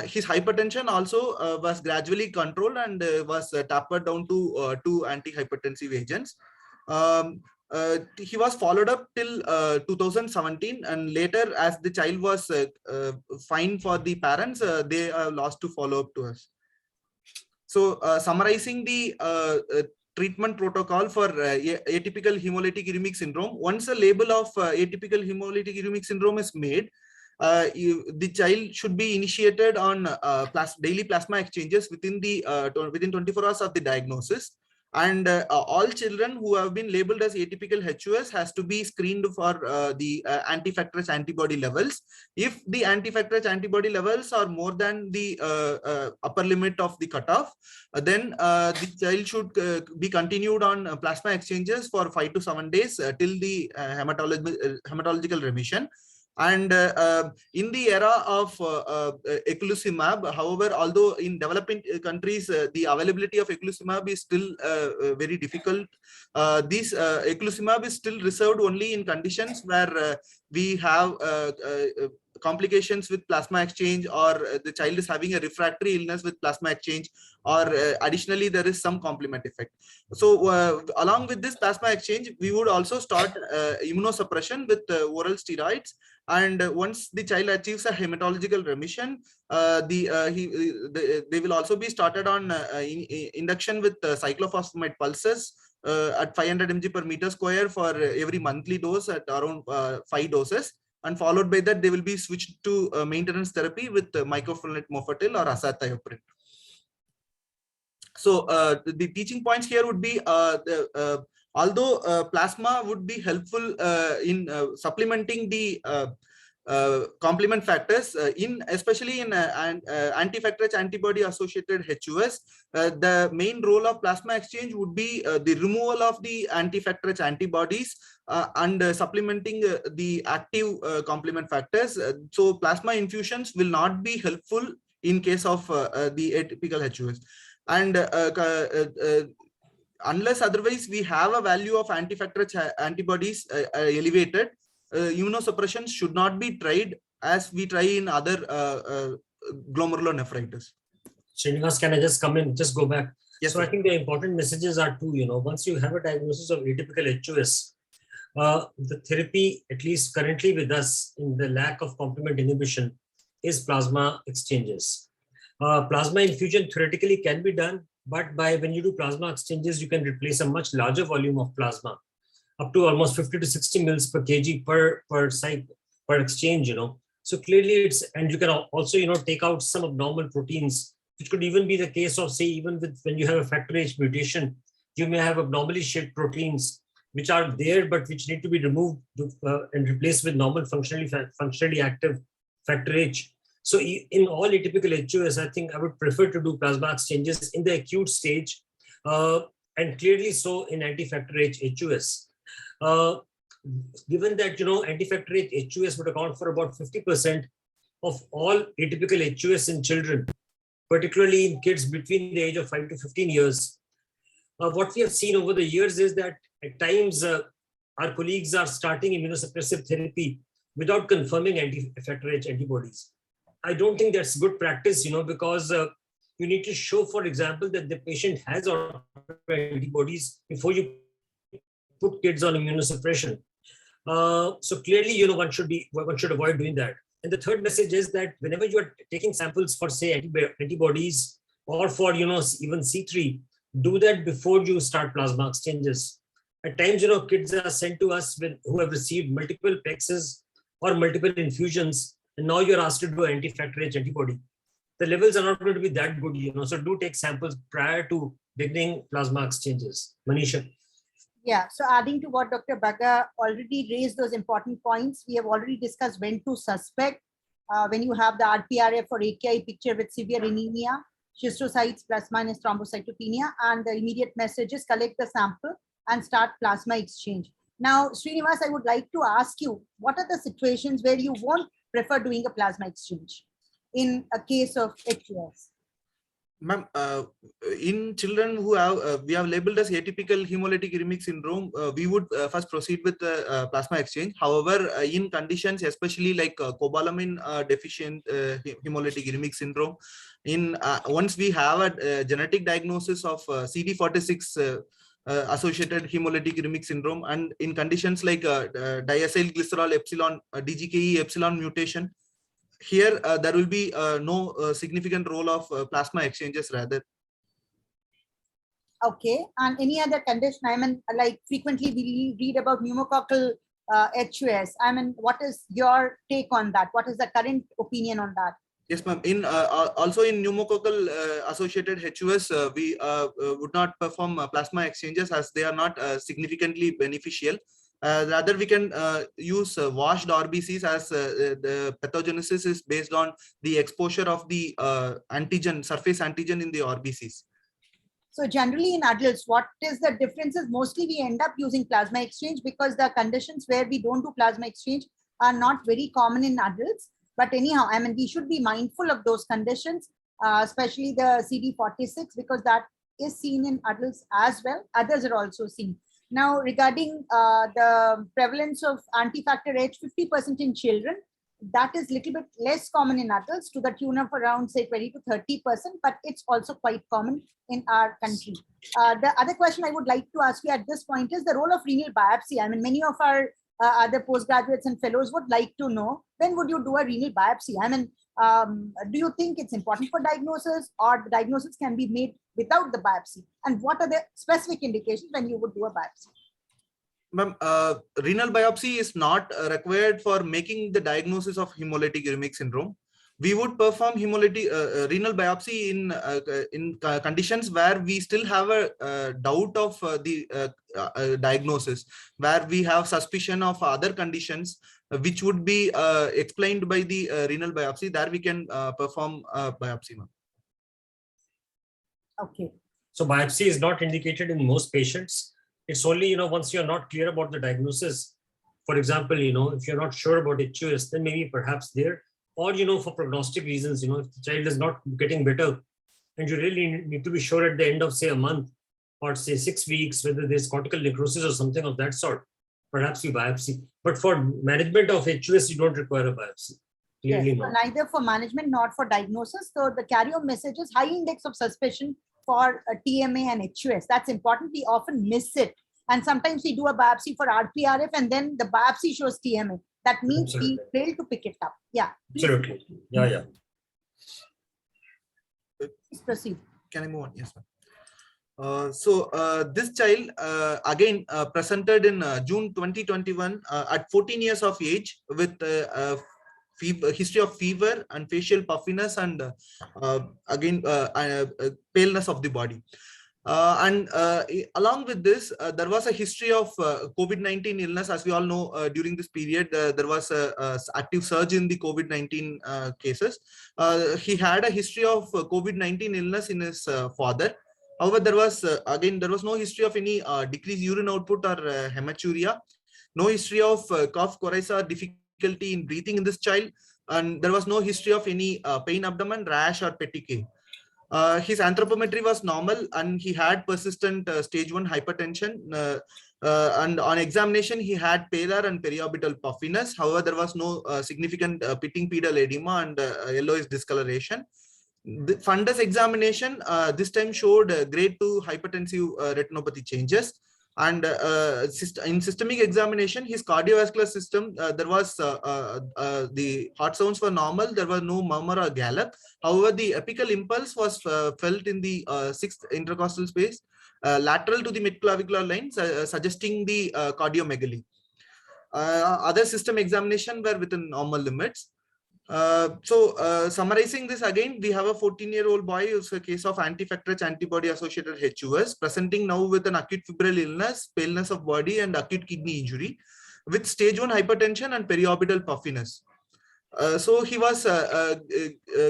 His hypertension also was gradually controlled and was tapered down to 2 antihypertensive agents. He was followed up till 2017, and later, as the child was fine for the parents, they lost to follow up to us. So summarizing the treatment protocol for atypical hemolytic uremic syndrome. Once a label of atypical hemolytic uremic syndrome is made, the child should be initiated on daily plasma exchanges within 24 hours of the diagnosis. And all children who have been labeled as atypical HUS has to be screened for the anti-factor H antibody levels. If the anti-factor H antibody levels are more than the upper limit of the cutoff, then the child should be continued on plasma exchanges for 5 to 7 days till the hematological remission. And in the era of eculizumab, however, although in developing countries the availability of eculizumab is still very difficult, this eculizumab is still reserved only in conditions where we have complications with plasma exchange, or the child is having a refractory illness with plasma exchange, or additionally there is some complement effect. So along with this plasma exchange, we would also start immunosuppression with oral steroids. And once the child achieves a hematological remission, they will also be started on induction with cyclophosphamide pulses at 500 mg per meter square for every monthly dose at around 5 doses. And followed by that, they will be switched to maintenance therapy with mycophenolate mofetil or azathioprine. So the teaching points here would be although plasma would be helpful in supplementing the complement factors, especially in anti-factor H antibody associated HUS, the main role of plasma exchange would be the removal of the anti-factor H antibodies and supplementing the active complement factors. So plasma infusions will not be helpful in case of the atypical HUS. And unless otherwise we have a value of anti-factor antibodies elevated, immunosuppression should not be tried as we try in other glomerulonephritis. Shrinivasa, can I just come in, just go back? Yes, so sir. I think the important messages are two, once you have a diagnosis of atypical HUS, the therapy, at least currently with us in the lack of complement inhibition, is plasma exchanges. Plasma infusion theoretically can be done, but when you do plasma exchanges, you can replace a much larger volume of plasma, up to almost 50 to 60 mils per kg per cycle, per exchange, So clearly and you can also, take out some abnormal proteins, which could even be the case of, say, even when you have a factor H mutation, you may have abnormally shaped proteins which are there, but which need to be removed and replaced with normal functionally active factor H. So in all atypical HUS, I think I would prefer to do plasma exchanges in the acute stage, and clearly so in anti-factor H HUS. Given that, anti-factor H HUS would account for about 50% of all atypical HUS in children, particularly in kids between the age of 5 to 15 years. What we have seen over the years is that at times our colleagues are starting immunosuppressive therapy without confirming anti-factor H antibodies. I don't think that's good practice, because you need to show, for example, that the patient has antibodies before you put kids on immunosuppression. So clearly, one should avoid doing that. And the third message is that whenever you are taking samples for, say, antibodies or for, even C3, do that before you start plasma exchanges. At times, kids are sent to us who have received multiple plexes or multiple infusions, and now you're asked to do anti-factor H antibody. The levels are not going to be that good, so do take samples prior to beginning plasma exchanges. Manisha. Yeah, so adding to what Dr. Bagga already raised those important points, we have already discussed when to suspect. When you have the RPRF or AKI picture with severe anemia, schistocytes plus minus thrombocytopenia, and the immediate message is collect the sample and start plasma exchange. Now, Shrinivasa, I would like to ask you, what are the situations where you won't prefer doing a plasma exchange in a case of HUS? Ma'am, in children who we have labeled as atypical hemolytic uremic syndrome, we would first proceed with plasma exchange. However, in conditions especially like cobalamin deficient hemolytic uremic syndrome, once we have a genetic diagnosis of CD46 associated hemolytic uremic syndrome, and in conditions like diacyl glycerol epsilon DGKE epsilon mutation, here there will be no significant role of plasma exchanges rather. Okay. And any other condition? I mean, like frequently we read about pneumococcal HUS. I mean, what is your take on that? What is the current opinion on that? Yes, ma'am. In also in pneumococcal associated HUS, we would not perform plasma exchanges as they are not significantly beneficial. Rather, we can use washed RBCs as the pathogenesis is based on the exposure of the antigen, surface antigen in the RBCs. So generally in adults, what is the differences? Mostly we end up using plasma exchange because the conditions where we don't do plasma exchange are not very common in adults. But anyhow, I mean, we should be mindful of those conditions, especially the CD46, because that is seen in adults as well. Others are also seen. Now, regarding the prevalence of anti-factor H, 50% in children, that is a little bit less common in adults to the tune of around say 20 to 30%, but it's also quite common in our country. The other question I would like to ask you at this point is the role of renal biopsy. I mean, many of our other postgraduates and fellows would like to know, when would you do a renal biopsy? I mean, do you think it's important for diagnosis, or the diagnosis can be made without the biopsy? And what are the specific indications when you would do a biopsy? Ma'am, renal biopsy is not required for making the diagnosis of hemolytic uremic syndrome. We would perform renal biopsy in conditions where we still have a doubt of the diagnosis, where we have suspicion of other conditions which would be explained by the renal biopsy. There we can perform biopsy. Okay. So biopsy is not indicated in most patients. It's only, once you're not clear about the diagnosis, for example, if you're not sure about HUS, then maybe perhaps there, or, for prognostic reasons, if the child is not getting better and you really need to be sure at the end of say a month or say 6 weeks, whether there's cortical necrosis or something of that sort, perhaps you biopsy. But for management of HUS, you don't require a biopsy. Clearly yes, not. Neither for management nor for diagnosis. So the carry-home message is high index of suspicion for TMA and HUS. That's important. We often miss it. And sometimes we do a biopsy for RPRF and then the biopsy shows TMA. That means we fail to pick it up. Yeah. Absolutely. Yeah. Please proceed. Can I move on? Yes, ma'am. So this child again presented in June 2021 at 14 years of age with history of fever and facial puffiness and paleness of the body. Along with this, there was a history of COVID-19 illness. As we all know, during this period, there was a active surge in the COVID-19 cases. He had a history of COVID-19 illness in his father. However, there was no history of any decreased urine output or hematuria, no history of cough, coryza, difficulty in breathing in this child, and there was no history of any pain abdomen, rash, or petechiae. His anthropometry was normal and he had persistent stage 1 hypertension. And on examination, he had paler and periorbital puffiness. However, there was no significant pitting pedal edema and yellowish discoloration. The fundus examination this time showed grade 2 hypertensive retinopathy changes. And in systemic examination, his cardiovascular system, there was the heart sounds were normal. There was no murmur or gallop. However, the apical impulse was felt in the 6th intercostal space, lateral to the midclavicular line, suggesting the cardiomegaly. Other system examination were within normal limits. Summarizing this again, we have a 14-year-old boy who's a case of anti-factor antibody associated HUS, presenting now with an acute febrile illness, paleness of body, and acute kidney injury with stage 1 hypertension and periorbital puffiness. So he was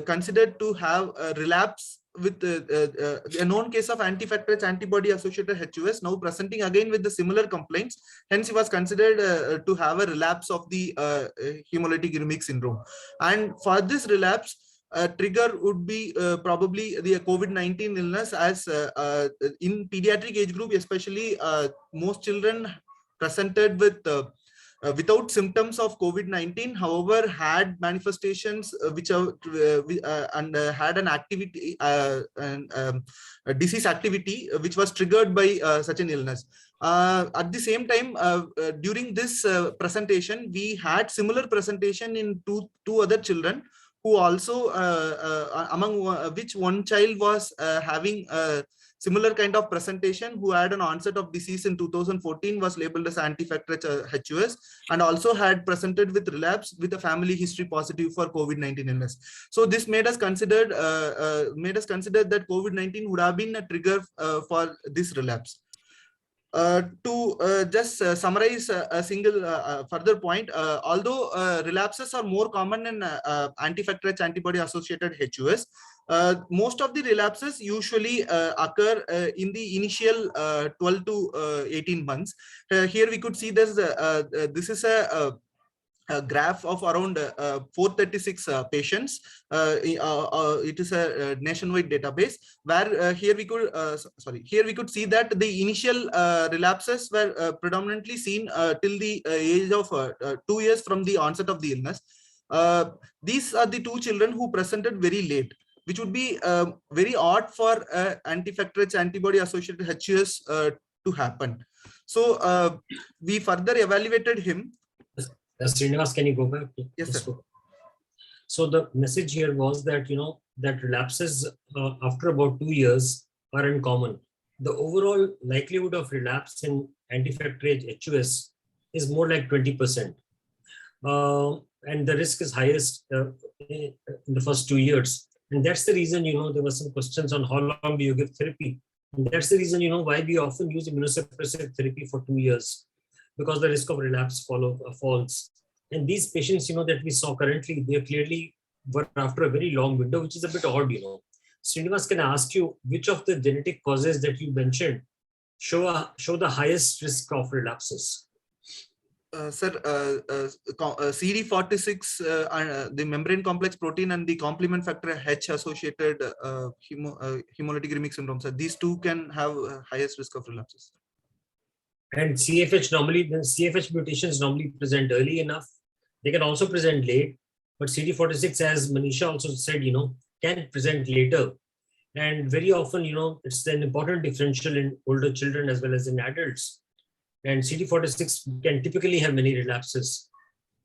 considered to have a relapse with a known case of anti-factor antibody associated HUS, now presenting again with the similar complaints. Hence, he was considered to have a relapse of the hemolytic uremic syndrome. And for this relapse, trigger would be probably the COVID-19 illness, as in pediatric age group, especially most children presented with without symptoms of COVID-19, however, had manifestations which are and had an activity, disease activity, which was triggered by such an illness. At the same time, during this presentation, we had similar presentation in two other children who also, among which one child was having similar kind of presentation who had an onset of disease in 2014, was labeled as anti-factor HUS, and also had presented with relapse with a family history positive for COVID-19 illness. So this made us consider that COVID-19 would have been a trigger for this relapse. To just summarize a single further point, although relapses are more common in anti-factor antibody associated HUS, most of the relapses usually occur in the initial 12 to 18 months. Here we could see this is a graph of around 436 patients. It is a nationwide database where here we could see that the initial relapses were predominantly seen till the age of 2 years from the onset of the illness. These are the two children who presented very late, which would be very odd for anti-factor antibody associated HUS to happen. So we further evaluated him. Shrinivasa, can you go back? Yes, sir. So the message here was that, that relapses after about 2 years are uncommon. The overall likelihood of relapse in anti-factor HUS is more like 20%. And the risk is highest in the first 2 years. And that's the reason, there were some questions on how long do you give therapy. And that's the reason, why we often use immunosuppressive therapy for 2 years, because the risk of relapse falls. And these patients, that we saw currently, they clearly were after a very long window, which is a bit odd, Shrinivasa, can I ask you, which of the genetic causes that you mentioned show the highest risk of relapses? Sir, CD46, the membrane complex protein and the complement factor H associated hemolytic uremic syndrome, sir, these two can have highest risk of relapses. And CFH mutations normally present early enough. They can also present late, but CD46, as Manisha also said, can present later. And very often, it's an important differential in older children as well as in adults. And CD46 can typically have many relapses.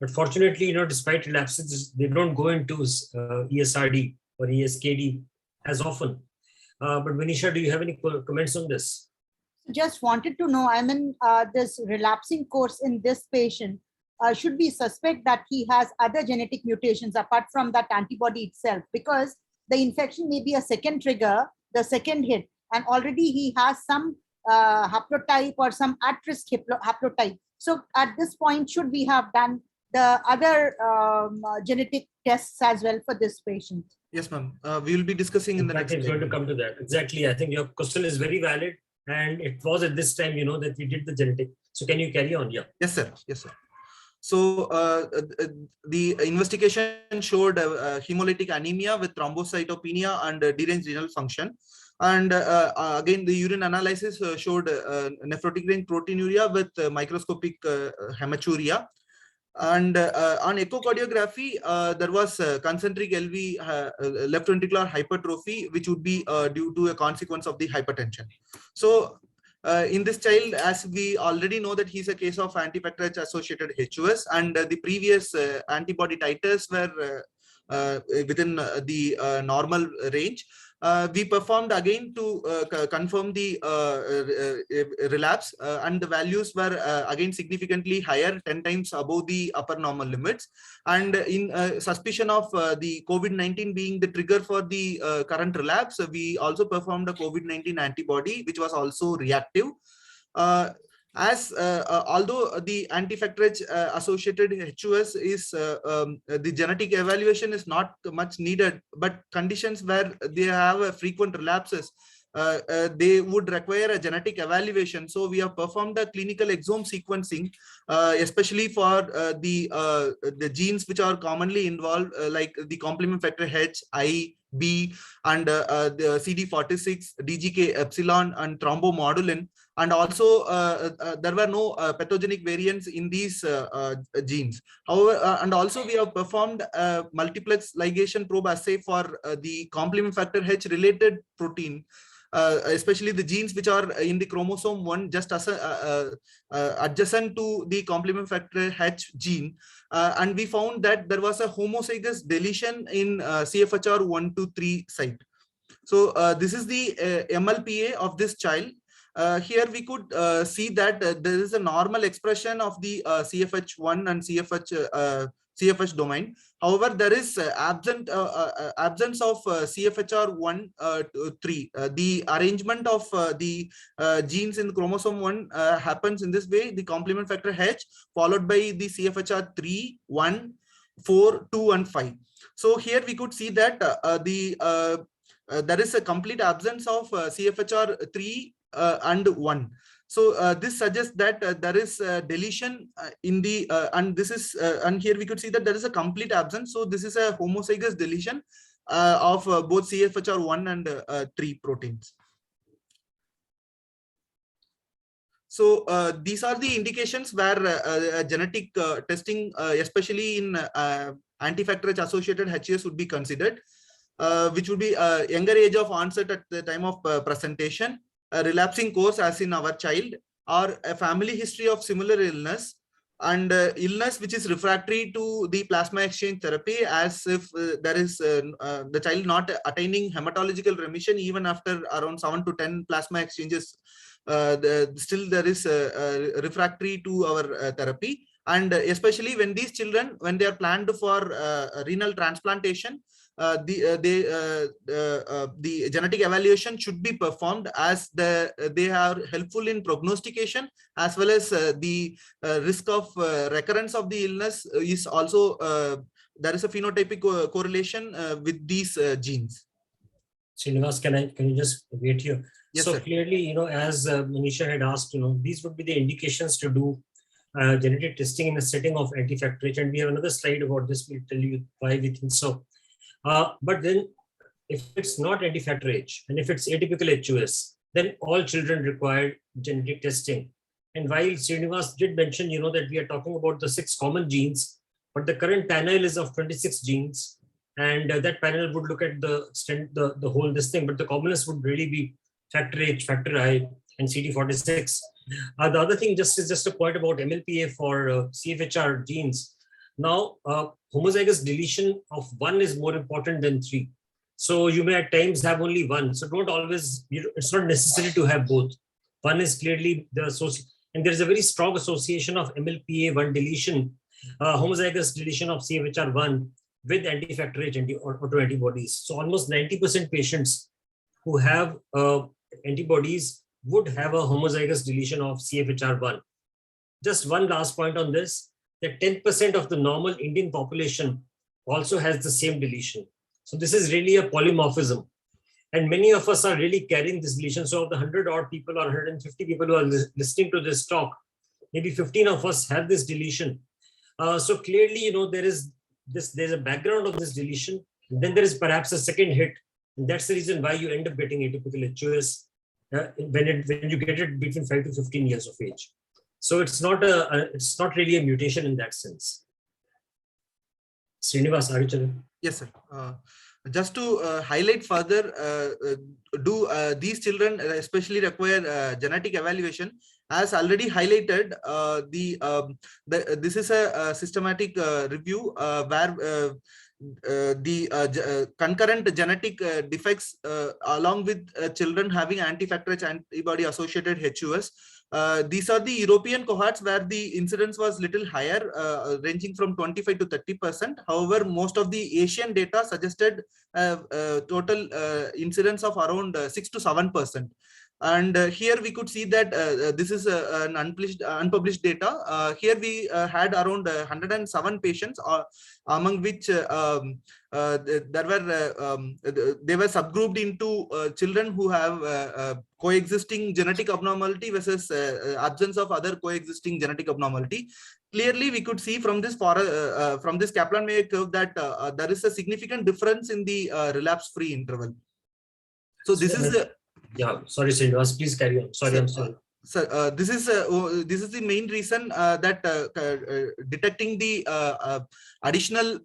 But fortunately, despite relapses, they don't go into ESRD or ESKD as often. But Manisha, do you have any comments on this? Just wanted to know, this relapsing course in this patient, should we suspect that he has other genetic mutations apart from that antibody itself? Because the infection may be a second trigger, the second hit, and already he has some haplotype or some at-risk haplotype. So at this point, should we have done the other genetic tests as well for this patient? Yes, ma'am. We will be discussing in the next. I'm going to come to that. Exactly. I think your question is very valid. And it was at this time, that we did the genetic. So can you carry on? Yeah. Yes, sir. Yes, sir. So the investigation showed hemolytic anemia with thrombocytopenia and deranged renal function. And again, the urine analysis showed nephrotic range proteinuria with microscopic hematuria. And on echocardiography, there was concentric LV left ventricular hypertrophy, which would be due to a consequence of the hypertension. So in this child, as we already know that he's a case of anti-factor associated HUS, and the previous antibody titers were within the normal range. We performed again to confirm the relapse, and the values were again significantly higher, 10 times above the upper normal limits. And in suspicion of the COVID-19 being the trigger for the current relapse, we also performed a COVID-19 antibody, which was also reactive. Although the anti-factor associated HUS is the genetic evaluation is not much needed, but conditions where they have frequent relapses, they would require a genetic evaluation. So we have performed a clinical exome sequencing, especially for the genes which are commonly involved, like the complement factor H, I, B, and the CD46, DGK epsilon, and thrombomodulin. And also, there were no pathogenic variants in these genes. However, and also we have performed a multiplex ligation probe assay for the complement factor H related protein, especially the genes which are in the chromosome 1, just as adjacent to the complement factor H gene. And we found that there was a homozygous deletion in CFHR 1 to 3 site. So this is the MLPA of this child. Here we could see that there is a normal expression of the CFH1 and CFH domain. However, there is absence of CFHR1 3. The arrangement of the genes in chromosome 1 happens in this way: the complement factor H followed by the CFHR 3, 1, 4, 2, and 5. So here we could see that there is a complete absence of CFHR 3 and 1. So this suggests that there is deletion in the and this is and here we could see that there is a complete absence. So this is a homozygous deletion of both CFHR1 and 3 proteins. So these are the indications where genetic testing, especially in anti-factor H associated HUS, would be considered, which would be younger age of onset at the time of presentation, a relapsing course as in our child, or a family history of similar illness, and illness which is refractory to the plasma exchange therapy, as if there is the child not attaining hematological remission even after around 7 to 10 plasma exchanges. Still there is refractory to our therapy, and especially when these children, when they are planned for renal transplantation, the genetic evaluation should be performed, as they are helpful in prognostication, as well as the risk of recurrence of the illness is also there is a phenotypic correlation with these genes. Shrinivasa, can you just wait here? Yes, so sir. clearly, as Manisha had asked, these would be the indications to do genetic testing in a setting of anti-factor H, and we have another slide about this. We'll tell you why we think so. But then, if it's not anti-factor H and if it's atypical HUS, then all children require genetic testing. And while Shrinivasa did mention, that we are talking about the 6 common genes, but the current panel is of 26 genes, and that panel would look at the extent, the whole this thing, but the commonest would really be factor H, factor I, and CD46. The other thing is just a point about MLPA for CFHR genes. Now, homozygous deletion of 1 is more important than 3. So you may at times have only 1. So don't always, it's not necessary to have both. 1 is clearly the association, and there is a very strong association of MLPA 1 deletion, homozygous deletion of CFHR1 with anti-factor H autoantibodies. So almost 90% patients who have antibodies would have a homozygous deletion of CFHR1. Just one last point on this, that 10% of the normal Indian population also has the same deletion. So this is really a polymorphism. And many of us are really carrying this deletion. So of the 100 odd people or 150 people who are listening to this talk, maybe 15 of us have this deletion. So clearly, there's a background of this deletion. And then there is perhaps a second hit. And that's the reason why you end up getting atypical HUS when you get it between 5 to 15 years of age. So it's not really a mutation in that sense. Shrinivasa, Arichana. Yes, sir. Just to highlight further, do these children especially require genetic evaluation? As already highlighted, this is a systematic review where the concurrent genetic defects along with children having anti-factor H antibody associated HUS. These are the European cohorts where the incidence was little higher, ranging from 25 to 30%. However, most of the Asian data suggested total incidence of around 6 to 7%. And here we could see that this is an unpublished data. Here we had around 107 patients, among which they were subgrouped into children who have coexisting genetic abnormality versus absence of other coexisting genetic abnormality. Clearly, we could see from this Kaplan-Meier curve that there is a significant difference in the relapse-free interval. So this is the Sorry, Srinivas, please carry on. Sorry, I'm sorry. So this is the main reason that detecting the additional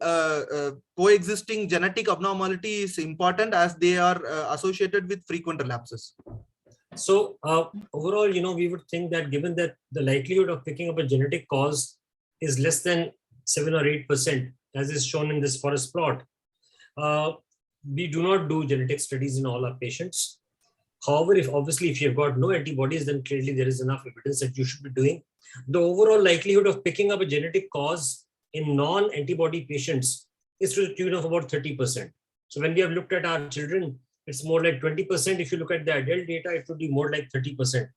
coexisting genetic abnormality is important, as they are associated with frequent relapses. So overall, we would think that given that the likelihood of picking up a genetic cause is less than 7 or 8%, as is shown in this forest plot, we do not do genetic studies in all our patients. However, if you've got no antibodies, then clearly there is enough evidence that you should be doing. The overall likelihood of picking up a genetic cause in non-antibody patients is to the tune of about 30%. So when we have looked at our children, it's more like 20%. If you look at the adult data, it would be more like 30%.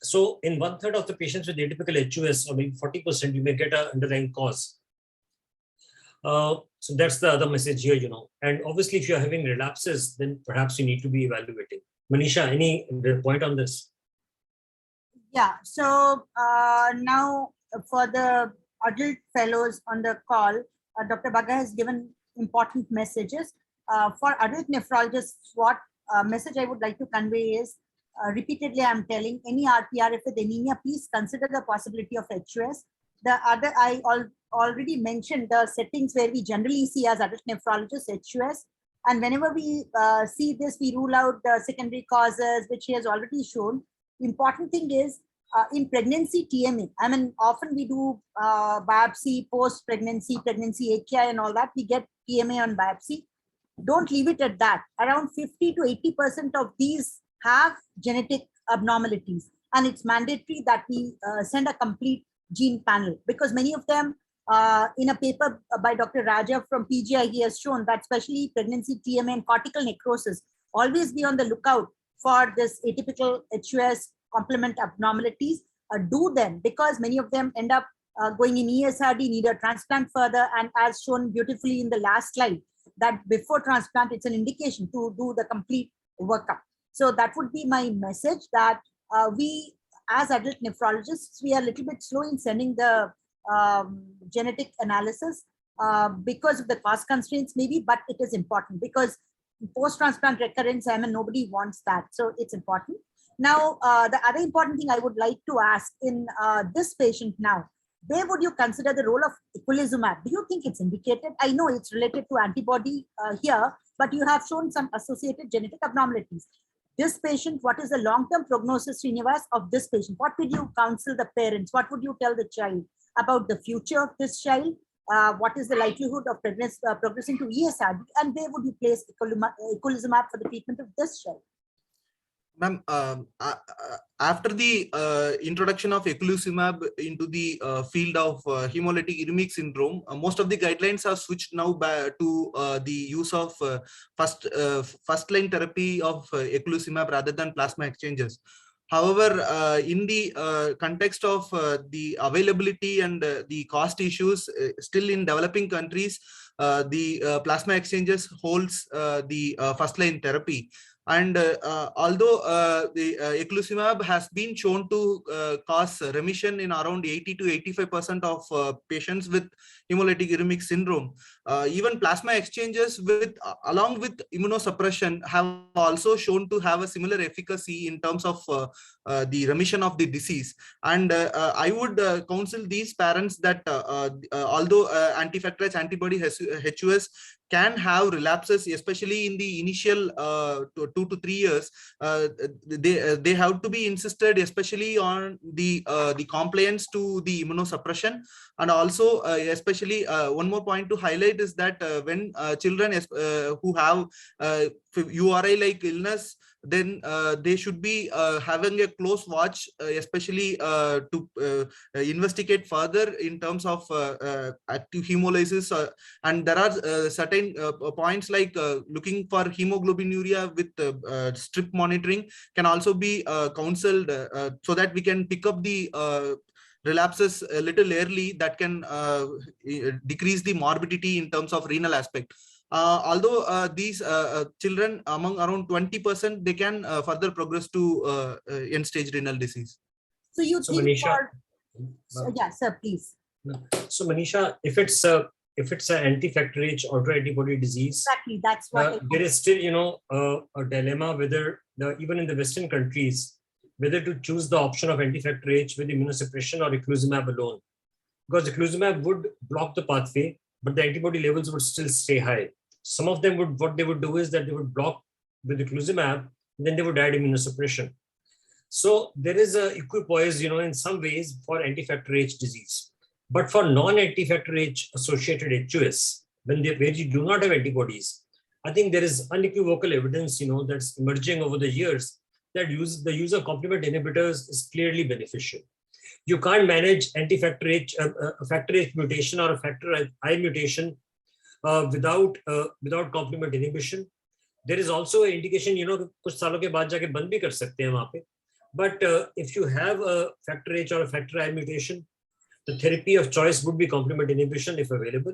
So in 1/3 of the patients with atypical HUS, or maybe 40%, you may get an underlying cause. So that's the other message here, And obviously, if you're having relapses, then perhaps you need to be evaluating. Manisha, any point on this? Yeah, so now for the adult fellows on the call, Dr. Bagga has given important messages. For adult nephrologists, what message I would like to convey is, repeatedly I'm telling any RPRF with anemia, please consider the possibility of HUS. The other, I already mentioned the settings where we generally see as adult nephrologists, HUS. And whenever we see this, we rule out the secondary causes, which he has already shown. Important thing is, in pregnancy TMA, I mean, often we do biopsy, post-pregnancy, pregnancy AKI and all that, we get TMA on biopsy. Don't leave it at that. Around 50 to 80% of these have genetic abnormalities. And it's mandatory that we send a complete gene panel, because many of them, in a paper by Dr. Raja from PGI, he has shown that especially pregnancy TMA and cortical necrosis, always be on the lookout for this atypical HUS complement abnormalities. Do them, because many of them end up going in ESRD, need a transplant further, and as shown beautifully in the last slide, that before transplant, it's an indication to do the complete workup. So that would be my message, that we as adult nephrologists, we are a little bit slow in sending the genetic analysis because of the cost constraints maybe, but it is important because post-transplant recurrence, I mean, nobody wants that. So it's important. Now, the other important thing I would like to ask in this patient now, where would you consider the role of eculizumab? Do you think it's indicated? I know it's related to antibody here, but you have shown some associated genetic abnormalities. This patient, what is the long-term prognosis, Shrinivasa, of this patient? What would you counsel the parents? What would you tell the child about the future of this child? What is the likelihood of progressing to ESRD? And where would you place eculizumab for the treatment of this child? Ma'am, after the introduction of eculizumab into the field of hemolytic uremic syndrome, most of the guidelines are switched now back to the use of first-line therapy of eculizumab rather than plasma exchanges. However, in the context of the availability and the cost issues, still in developing countries, the plasma exchanges holds the first-line therapy. And although the eculizumab has been shown to cause remission in around 80 to 85% of patients with hemolytic uremic syndrome, even plasma exchanges along with immunosuppression have also shown to have a similar efficacy in terms of the remission of the disease. And I would counsel these parents that although anti-factor antibody HUS can have relapses, especially in the initial 2 to 3 years, they have to be insisted, especially on the compliance to the immunosuppression. And also, especially one more point to highlight is that when children who have URI-like illness, then they should be having a close watch, especially to investigate further in terms of active hemolysis. And there are certain points like looking for hemoglobinuria with strip monitoring can also be counseled so that we can pick up the relapses a little early that can decrease the morbidity in terms of renal aspect. Although these children, among around 20%, they can further progress to end-stage renal disease. So you think Manisha, yeah, sir, please. So Manisha, if it's an anti-factor H autoantibody disease, exactly, that's what there is still, a dilemma whether even in the Western countries, whether to choose the option of anti-factor H with immunosuppression or eculizumab alone, because eculizumab would block the pathway, but the antibody levels would still stay high. Some of them would, what they would do is that they would block with eculizumab, then they would add immunosuppression. So there is a equipoise, in some ways for anti-factor H disease, but for non-anti-factor H associated HUS, where you do not have antibodies, I think there is unequivocal evidence, that's emerging over the years that the use of complement inhibitors is clearly beneficial. You can't manage factor H mutation or a factor I mutation without complement inhibition. There is also an indication, कुछ सालों के बाद जाके बंद भी कर सकते हैं वहाँ पे. But if you have a factor H or a factor I mutation, the therapy of choice would be complement inhibition if available.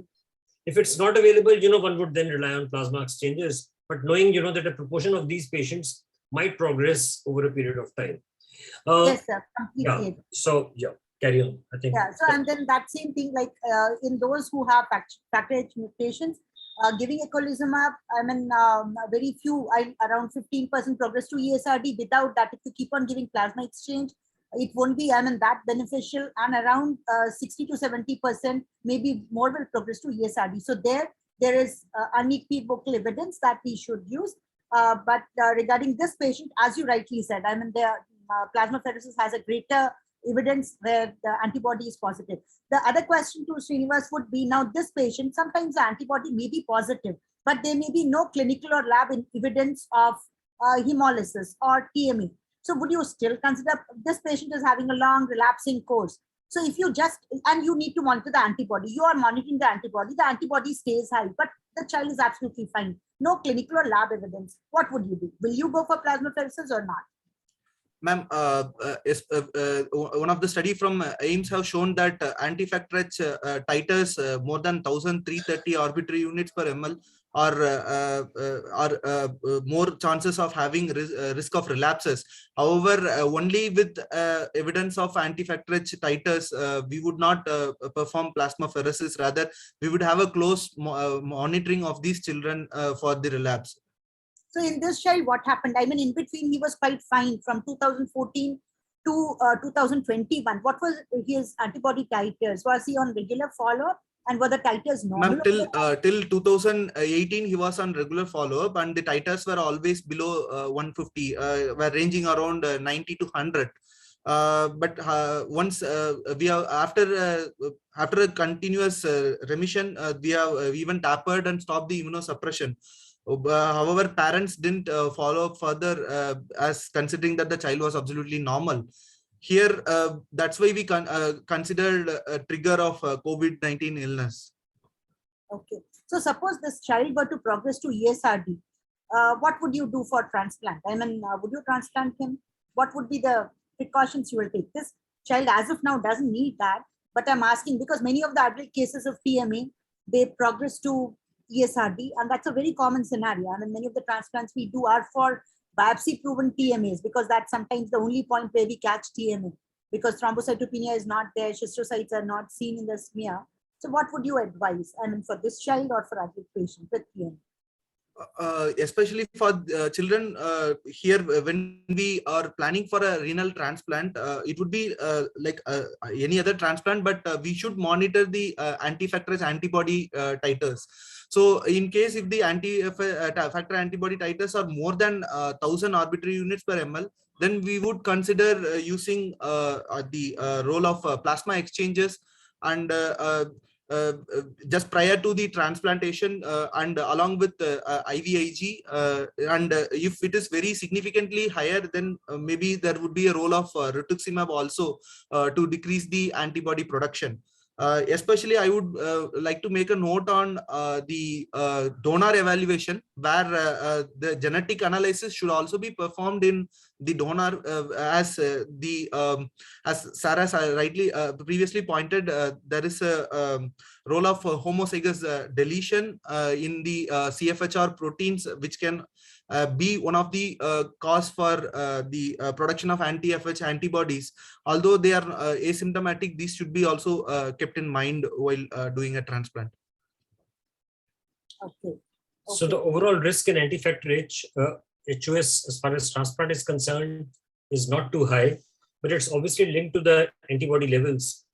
If it's not available, one would then rely on plasma exchanges. But knowing, that a proportion of these patients might progress over a period of time. Yes, sir. Yeah. Completely. So carry on. I think. Yeah. So and then that same thing, like in those who have factor H mutations, giving eculizumab, very few, around 15% progress to ESRD. Without that, if you keep on giving plasma exchange, it won't be, that beneficial, and around 60 to 70%, maybe more, will progress to ESRD. So there is unequivocal evidence that we should use. But regarding this patient, as you rightly said, the plasmapheresis has a greater evidence where the antibody is positive. The other question to Shrinivas would be, now this patient, sometimes the antibody may be positive, but there may be no clinical or lab evidence of hemolysis or TME. So would you still consider this patient is having a long relapsing course? So if you and you need to monitor the antibody, you are monitoring the antibody stays high, but the child is absolutely fine. No clinical or lab evidence. What would you do? Will you go for plasmapheresis or not? Ma'am, one of the study from AIIMS have shown that anti-factor H titers more than 1,330 arbitrary units per ml are more chances of having risk of relapses. However, only with evidence of anti-factor H titers, we would not perform plasmapheresis. Rather, we would have a close monitoring of these children for the relapse. So in this child, what happened? In between, he was quite fine from 2014 to 2021. What was his antibody titers? Was he on regular follow-up? And were the titers normal? Till 2018, he was on regular follow-up, and the titers were always below 150, were ranging around 90 to 100. But once we have after a continuous remission, we have even tapered and stopped the immunosuppression. However, parents didn't follow up further as considering that the child was absolutely normal. Here, that's why we considered a trigger of COVID-19 illness. Okay. So suppose this child were to progress to ESRD, what would you do for transplant? Would you transplant him? What would be the precautions you will take? This child as of now doesn't need that, but I'm asking because many of the adult cases of TMA, they progress to ESRD, and that's a very common scenario. Many of the transplants we do are for biopsy proven TMAs, because that's sometimes the only point where we catch TMA, because thrombocytopenia is not there, schistocytes are not seen in the smear. So what would you advise, for this child or for adult patient with TMA? Especially for children, here when we are planning for a renal transplant, it would be like any other transplant, but we should monitor the anti-factor antibody titers. So in case if the anti-factor antibody titers are more than 1,000 arbitrary units per ml, then we would consider using the role of plasma exchanges, and just prior to the transplantation, and along with IVIG, and if it is very significantly higher, then maybe there would be a role of rituximab also to decrease the antibody production. Especially, I would like to make a note on the donor evaluation, where the genetic analysis should also be performed in the donor, as Sarah rightly previously pointed. There is a role of homozygous deletion in the CFHR proteins, which can be one of the cause for the production of anti-FH antibodies. Although they are asymptomatic, these should be also kept in mind while doing a transplant. Okay. So the overall risk in anti-factor H, HOS, as far as transplant is concerned, is not too high, but it's obviously linked to the antibody levels.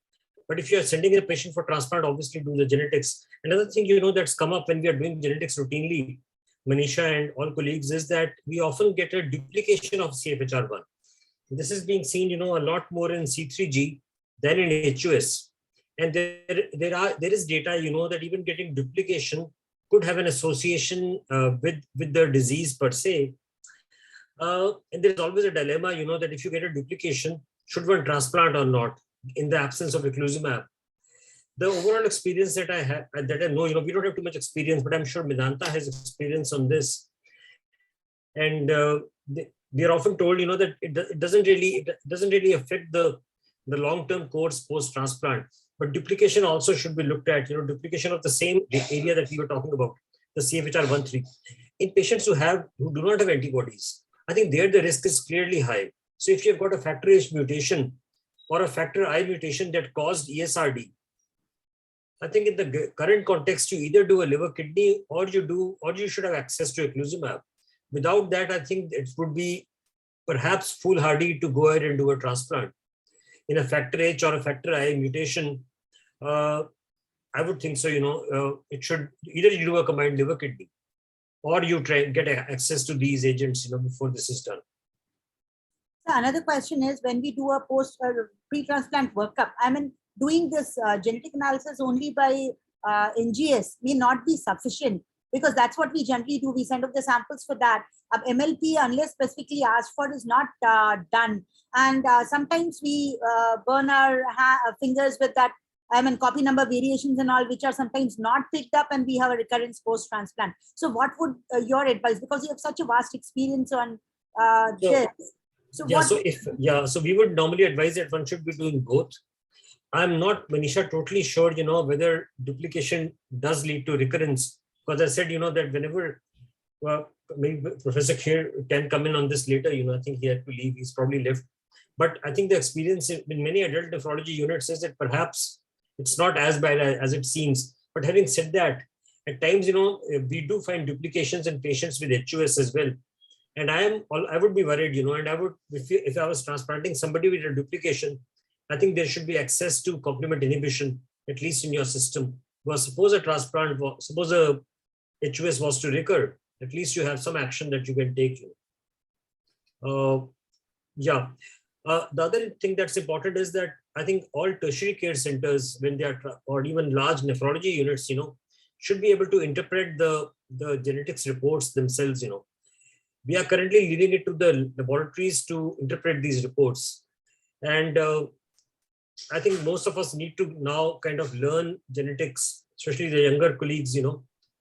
But if you are sending a patient for transplant, obviously do the genetics. Another thing that's come up when we are doing genetics routinely, Manisha and all colleagues, is that we often get a duplication of CFHR1. This is being seen, a lot more in C3G than in HOS. And there is data, that even getting duplication could have an association with the disease per se. And there's always a dilemma, that if you get a duplication, should one transplant or not in the absence of eculizumab? The overall experience that I have, that I know, we don't have too much experience, but I'm sure Medanta has experience on this. And we are often told, that it doesn't really affect the long-term course post-transplant. But duplication also should be looked at, duplication of the same area that we were talking about, the CFHR1-3. In patients who do not have antibodies, I think there the risk is clearly high. So if you've got a factor H mutation or a factor I mutation that caused ESRD, I think in the current context, you either do a liver kidney or you should have access to eculizumab. Without that, I think it would be perhaps foolhardy to go ahead and do a transplant. In a factor H or a factor I mutation, I would think so, it should either you do a combined liver kidney or you try and get access to these agents, before this is done. So another question is, when we do a pre-transplant workup, doing this genetic analysis only by NGS may not be sufficient, because that's what we generally do. We send off the samples for that. MLP, unless specifically asked for, is not done. And sometimes we burn our fingers with that, copy number variations and all, which are sometimes not picked up, and we have a recurrence post-transplant. So what would your advice, because you have such a vast experience on this. So we would normally advise that one should be doing both. I'm not, Manisha, totally sure, whether duplication does lead to recurrence. Because I said, that whenever, maybe Professor Kher can come in on this later, I think he had to leave, he's probably left. But I think the experience in many adult nephrology units says that perhaps it's not as bad as it seems. But having said that, at times, we do find duplications in patients with HUS as well. And I would be worried, and I would, if I was transplanting somebody with a duplication, I think there should be access to complement inhibition, at least in your system. Because suppose a HUS was to recur, at least you have some action that you can take. The other thing that's important is that I think all tertiary care centers, when they are, or even large nephrology units, should be able to interpret the genetics reports themselves. We are currently leaving it to the laboratories to interpret these reports. And I think most of us need to now kind of learn genetics, especially the younger colleagues,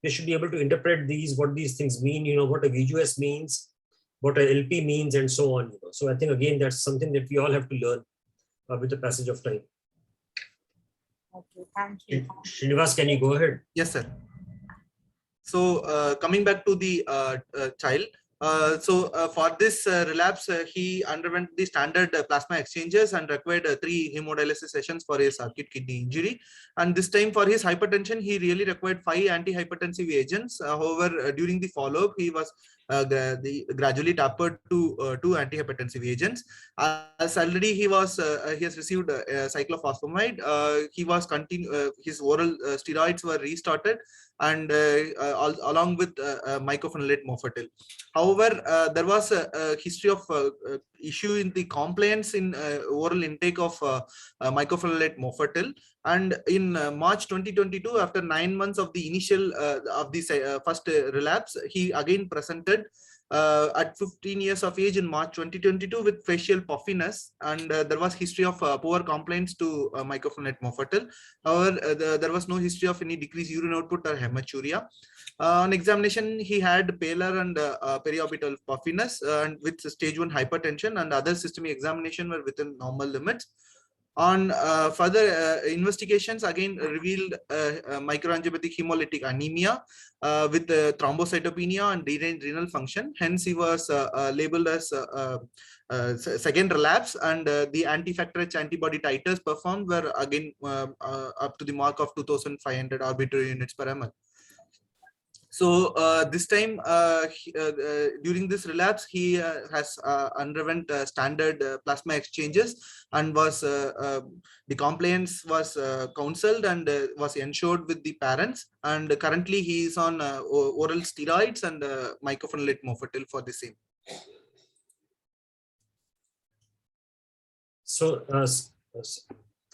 they should be able to interpret what these things mean, what a VGUS means, what a LP means, and so on. So I think, again, that's something that we all have to learn with the passage of time. Okay, thank you. Shrinivasa, can you go ahead? Yes, sir. So coming back to the child, for this relapse, he underwent the standard plasma exchanges and required 3 hemodialysis sessions for his acute kidney injury. And this time for his hypertension, he really required 5 antihypertensive agents. However, during the follow-up, he was gradually tapered to 2 antihypertensive agents. As already he has received cyclophosphamide. He was his oral steroids were restarted, and along with mycophenolate mofetil. However, there was a history of issue in the compliance in oral intake of mycophenolate mofetil. And in March 2022, after 9 months of the initial first relapse, he again presented at 15 years of age in March 2022 with facial puffiness, and there was history of poor compliance to mycophenolate mofetil. However, there was no history of any decreased urine output or hematuria. On examination, he had pallor and periorbital puffiness, and with stage 1 hypertension, and other systemic examination were within normal limits. On further investigations, again revealed microangiopathic hemolytic anemia with thrombocytopenia and deranged renal function. Hence, he was labeled as second relapse, and the anti-factor H antibody titers performed were again up to the mark of 2,500 arbitrary units per ml. So this time, during this relapse, he has underwent standard plasma exchanges, and was the compliance was counseled and was ensured with the parents. And currently, he is on oral steroids and mycophenolate mofetil for the same. So,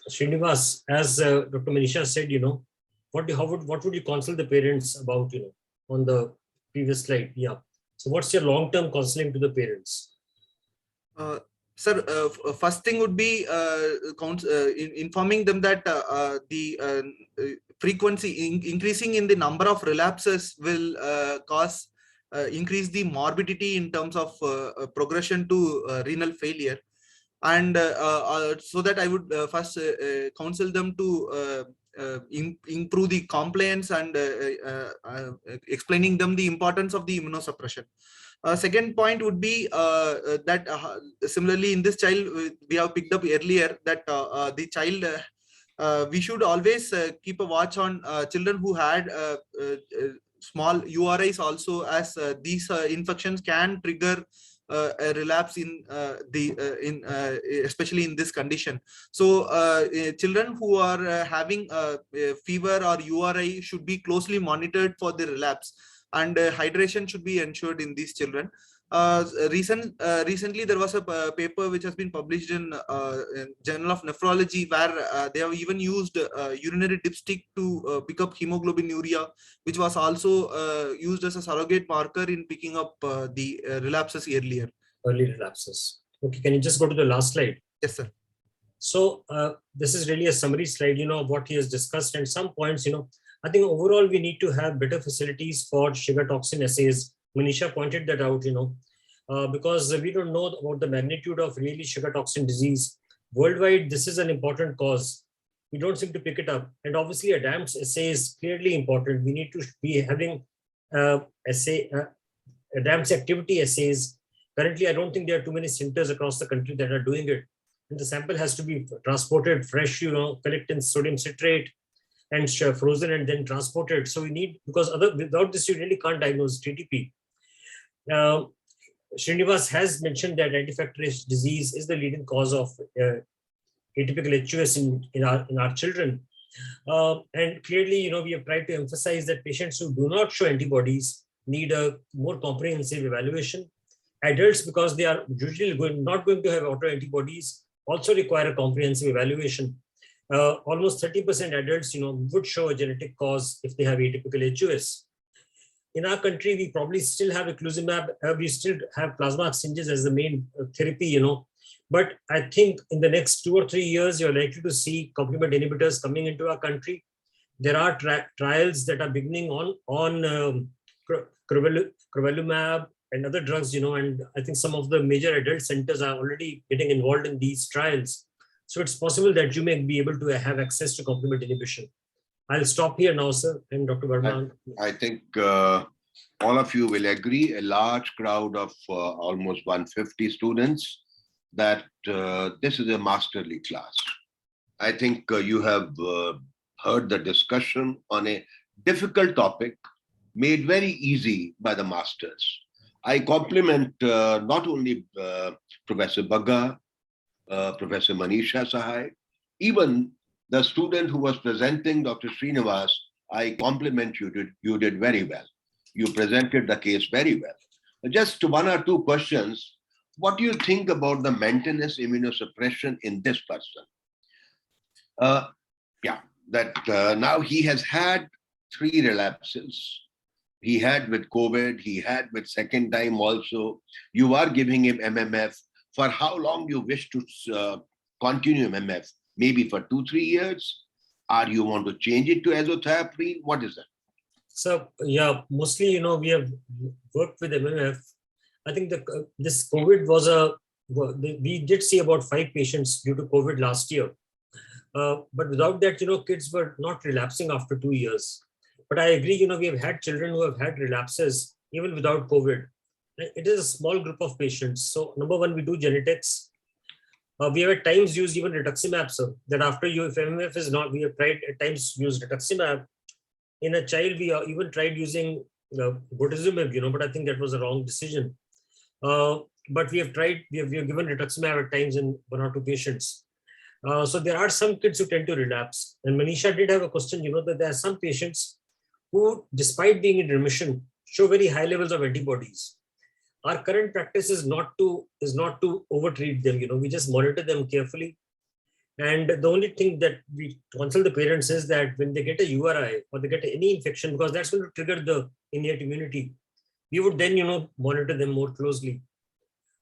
Shrinivasa, as Dr. Manisha said, what would you counsel the parents about, on the previous slide? Yeah. So what's your long-term counseling to the parents? Sir, first thing would be informing them that the frequency increasing in the number of relapses will increase the morbidity in terms of progression to renal failure. And so that I would first counsel them to improve the compliance and explaining them the importance of the immunosuppression. Second point would be that similarly in this child, we have picked up earlier that the child, we should always keep a watch on children who had small URIs also, as these infections can trigger a relapse in especially in this condition. So children who are having fever or URI should be closely monitored for the relapse, and hydration should be ensured in these children. Recently there was a paper which has been published in Journal of Nephrology, where they have even used urinary dipstick to pick up hemoglobinuria, which was also used as a surrogate marker in picking up the relapses earlier. Early relapses. Okay, can you just go to the last slide? Yes, sir. So this is really a summary slide, of what he has discussed, and some points, I think overall we need to have better facilities for sugar toxin assays. Manisha pointed that out, because we don't know about the magnitude of really sugar toxin disease. Worldwide, this is an important cause. We don't seem to pick it up. And obviously a AIIMS assay is clearly important. We need to be having AIIMS activity assays. Currently, I don't think there are too many centers across the country that are doing it. And the sample has to be transported fresh, collect in sodium citrate and frozen and then transported. So we need, because without this, you really can't diagnose TTP. Shrinivasa has mentioned that antifactorious disease is the leading cause of atypical HUS in our children. And clearly, we have tried to emphasize that patients who do not show antibodies need a more comprehensive evaluation. Adults, because they are usually not going to have autoantibodies, also require a comprehensive evaluation. Almost 30% adults, would show a genetic cause if they have atypical HUS. In our country, we probably still have eculizumab. We still have plasma exchanges as the main therapy, But I think in the next 2 or 3 years, you're likely to see complement inhibitors coming into our country. There are trials that are beginning on crovalimab and other drugs, and I think some of the major adult centers are already getting involved in these trials. So it's possible that you may be able to have access to complement inhibition. I'll stop here now, sir, and Dr. Varma. I think all of you will agree, a large crowd of almost 150 students, that this is a masterly class. I think you have heard the discussion on a difficult topic made very easy by the masters. I compliment not only Professor Bagga, Professor Manisha Sahay, even the student who was presenting, Dr. Shrinivasa. I compliment you. You did very well. You presented the case very well. Just 1 or 2 questions. What do you think about the maintenance immunosuppression in this person? Now he has had 3 relapses. He had with COVID, he had with second time also. You are giving him MMF. For how long you wish to continue MMF? Maybe for 2-3 years? Or you want to change it to azathioprine? What is that? So, yeah, mostly, we have worked with MMF. I think this COVID was we did see about 5 patients due to COVID last year. But without that, kids were not relapsing after 2 years. But I agree, we have had children who have had relapses even without COVID. It is a small group of patients. So number one, we do genetics. We have at times used even rituximab, sir, that after if MMF is not, we have tried at times use rituximab. In a child, we even tried using bortezomib, but I think that was a wrong decision. But we have given rituximab at times in 1 or 2 patients. So there are some kids who tend to relapse. And Manisha did have a question, that there are some patients who, despite being in remission, show very high levels of antibodies. Our current practice is not to overtreat them. We just monitor them carefully. And the only thing that we counsel the parents is that when they get a URI or they get any infection, because that's going to trigger the innate immunity, we would then, monitor them more closely.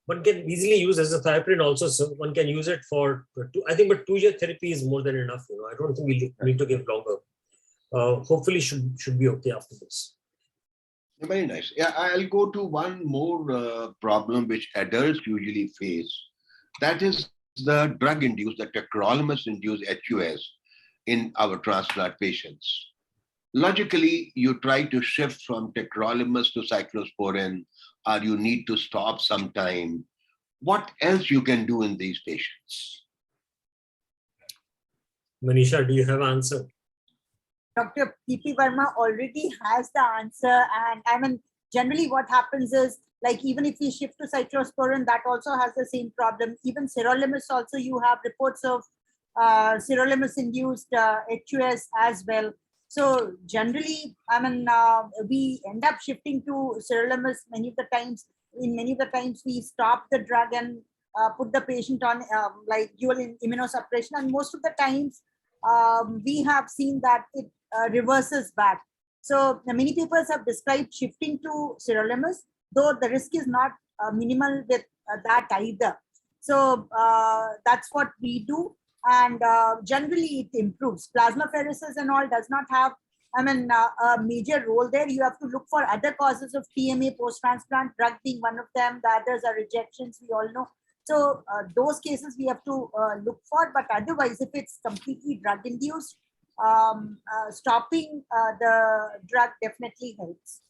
One can easily use as a thiopurine also, so one can use it for I think, but 2-year therapy is more than enough. I don't think we need to give longer. Hopefully should be okay after this. Very nice. Yeah, I'll go to one more problem which adults usually face. That is the drug-induced, the tacrolimus-induced HUS in our transplant patients. Logically, you try to shift from tacrolimus to cyclosporin, or you need to stop sometime. What else you can do in these patients? Manisha, do you have an answer? Dr. P.P. Varma already has the answer. And I mean, generally what happens is, like, even if we shift to cyclosporin, that also has the same problem. Even sirolimus also, you have reports of sirolimus-induced HUS as well. So generally, I mean, we end up shifting to sirolimus many of the times. In many of the times, we stop the drug and put the patient on like dual immunosuppression. And most of the times, we have seen that it reverses back. So many papers have described shifting to sirolimus, though the risk is not minimal with that either. So that's what we do. And generally it improves. Plasmapheresis and all does not have, I mean, a major role there. You have to look for other causes of TMA post-transplant, drug being one of them. The others are rejections, we all know. So those cases we have to look for, but otherwise, if it's completely drug-induced, stopping the drug definitely helps.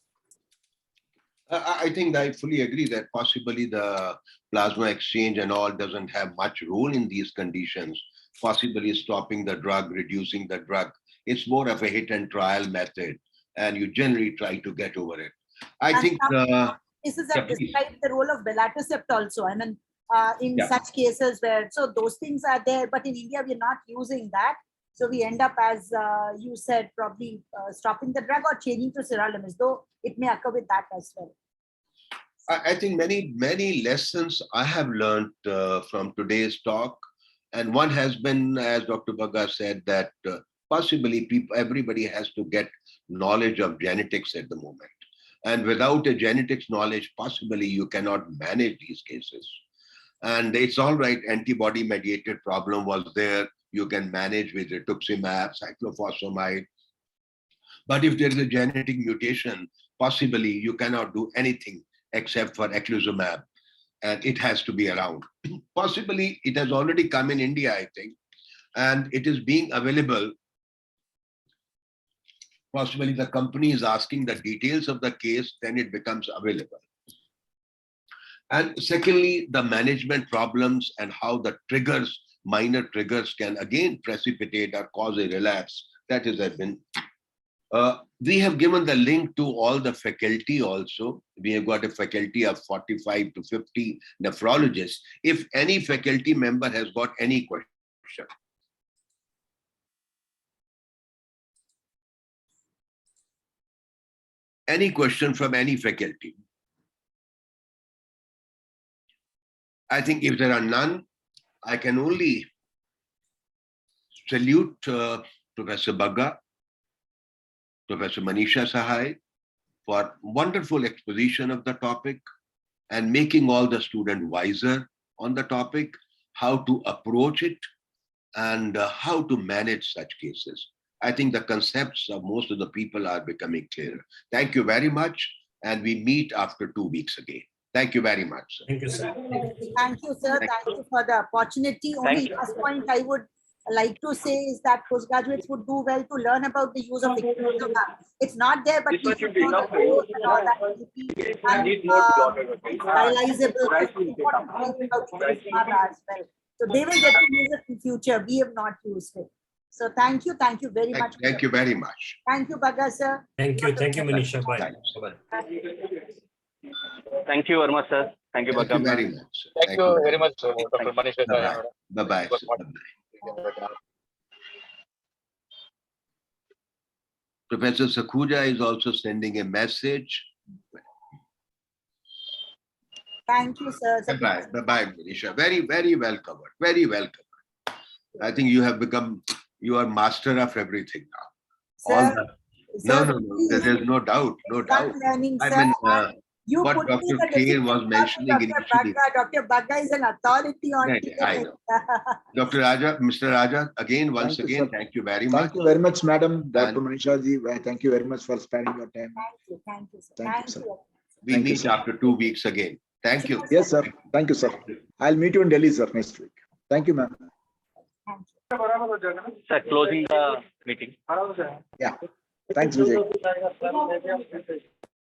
I think I fully agree that possibly the plasma exchange and all doesn't have much role in these conditions, possibly stopping the drug, reducing the drug. It's more of a hit and trial method, and you generally try to get over it. I think cases have described the role of belatacept also. I mean, in such cases where, so those things are there, but in India, we're not using that. So we end up, as you said, probably stopping the drug or changing to sirolimus, though it may occur with that as well. I think many lessons I have learned from today's talk. And one has been, as Dr. Bagga said, that possibly everybody has to get knowledge of genetics at the moment. And without a genetics knowledge, possibly you cannot manage these cases. And it's all right, antibody-mediated problem was there. You can manage with rituximab, cyclophosphamide. But if there is a genetic mutation, possibly you cannot do anything except for eculizumab, and it has to be around. Possibly it has already come in India, I think, and it is being available. Possibly the company is asking the details of the case, then it becomes available. And secondly, the management problems and how the triggers, minor triggers can again precipitate or cause a relapse. That is Arvind. We have given the link to all the faculty also. We have got a faculty of 45 to 50 nephrologists. If any faculty member has got any question. Any question from any faculty? I think if there are none, I can only salute Professor Bagga, Professor Manisha Sahay for wonderful exposition of the topic and making all the students wiser on the topic, how to approach it and how to manage such cases. I think the concepts of most of the people are becoming clearer. Thank you very much. And we meet after 2 weeks again. Thank you very much, sir. Thank you, sir. Thank you, sir. Thank you for the opportunity. Only last point I would like to say is that postgraduates would do well to learn about the use of eculizumab. It's not there, but we should know the dose and all that. It's dialyzable. It's important to think about eculizumab as well. So they will get to use it in future. We have not used it. So thank you very much. Thank you very much. Thank you, Bagga, sir. Thank you, Manisha. Bye. Bye. Thank you, Varma, sir. Thank you, Thank you Bagga. very much. Thank you very much, Dr. Manisha. Bye-bye. Professor Sakhuja is also sending a message. Thank you, sir. Bye-bye, Manisha. Very, very well covered. Very well covered. I think you have become, you are master of everything now. All Sir, the, no, sir, no, no, there is no doubt, no doubt. start learning, I sir. mean, And you what put me Dr. in the Kher was difficult mentioning Dr. initially. Bagga. Dr. Bagga is an authority on Right, I know. Dr. Raja, Mr. Raja, again, once Thank you, again, sir. thank you very much. Thank you very much, Madam. Dr. And- Manisha ji, thank you very much for sparing your time. Thank you, sir. Thank you, sir. We Thank you, meet sir. after 2 weeks again. Thank you. Yes, sir. Thank you, sir. I'll meet you in Delhi, sir, next week. Thank you, ma'am. Sir, closing the meeting. Yeah. Thanks, Vijay.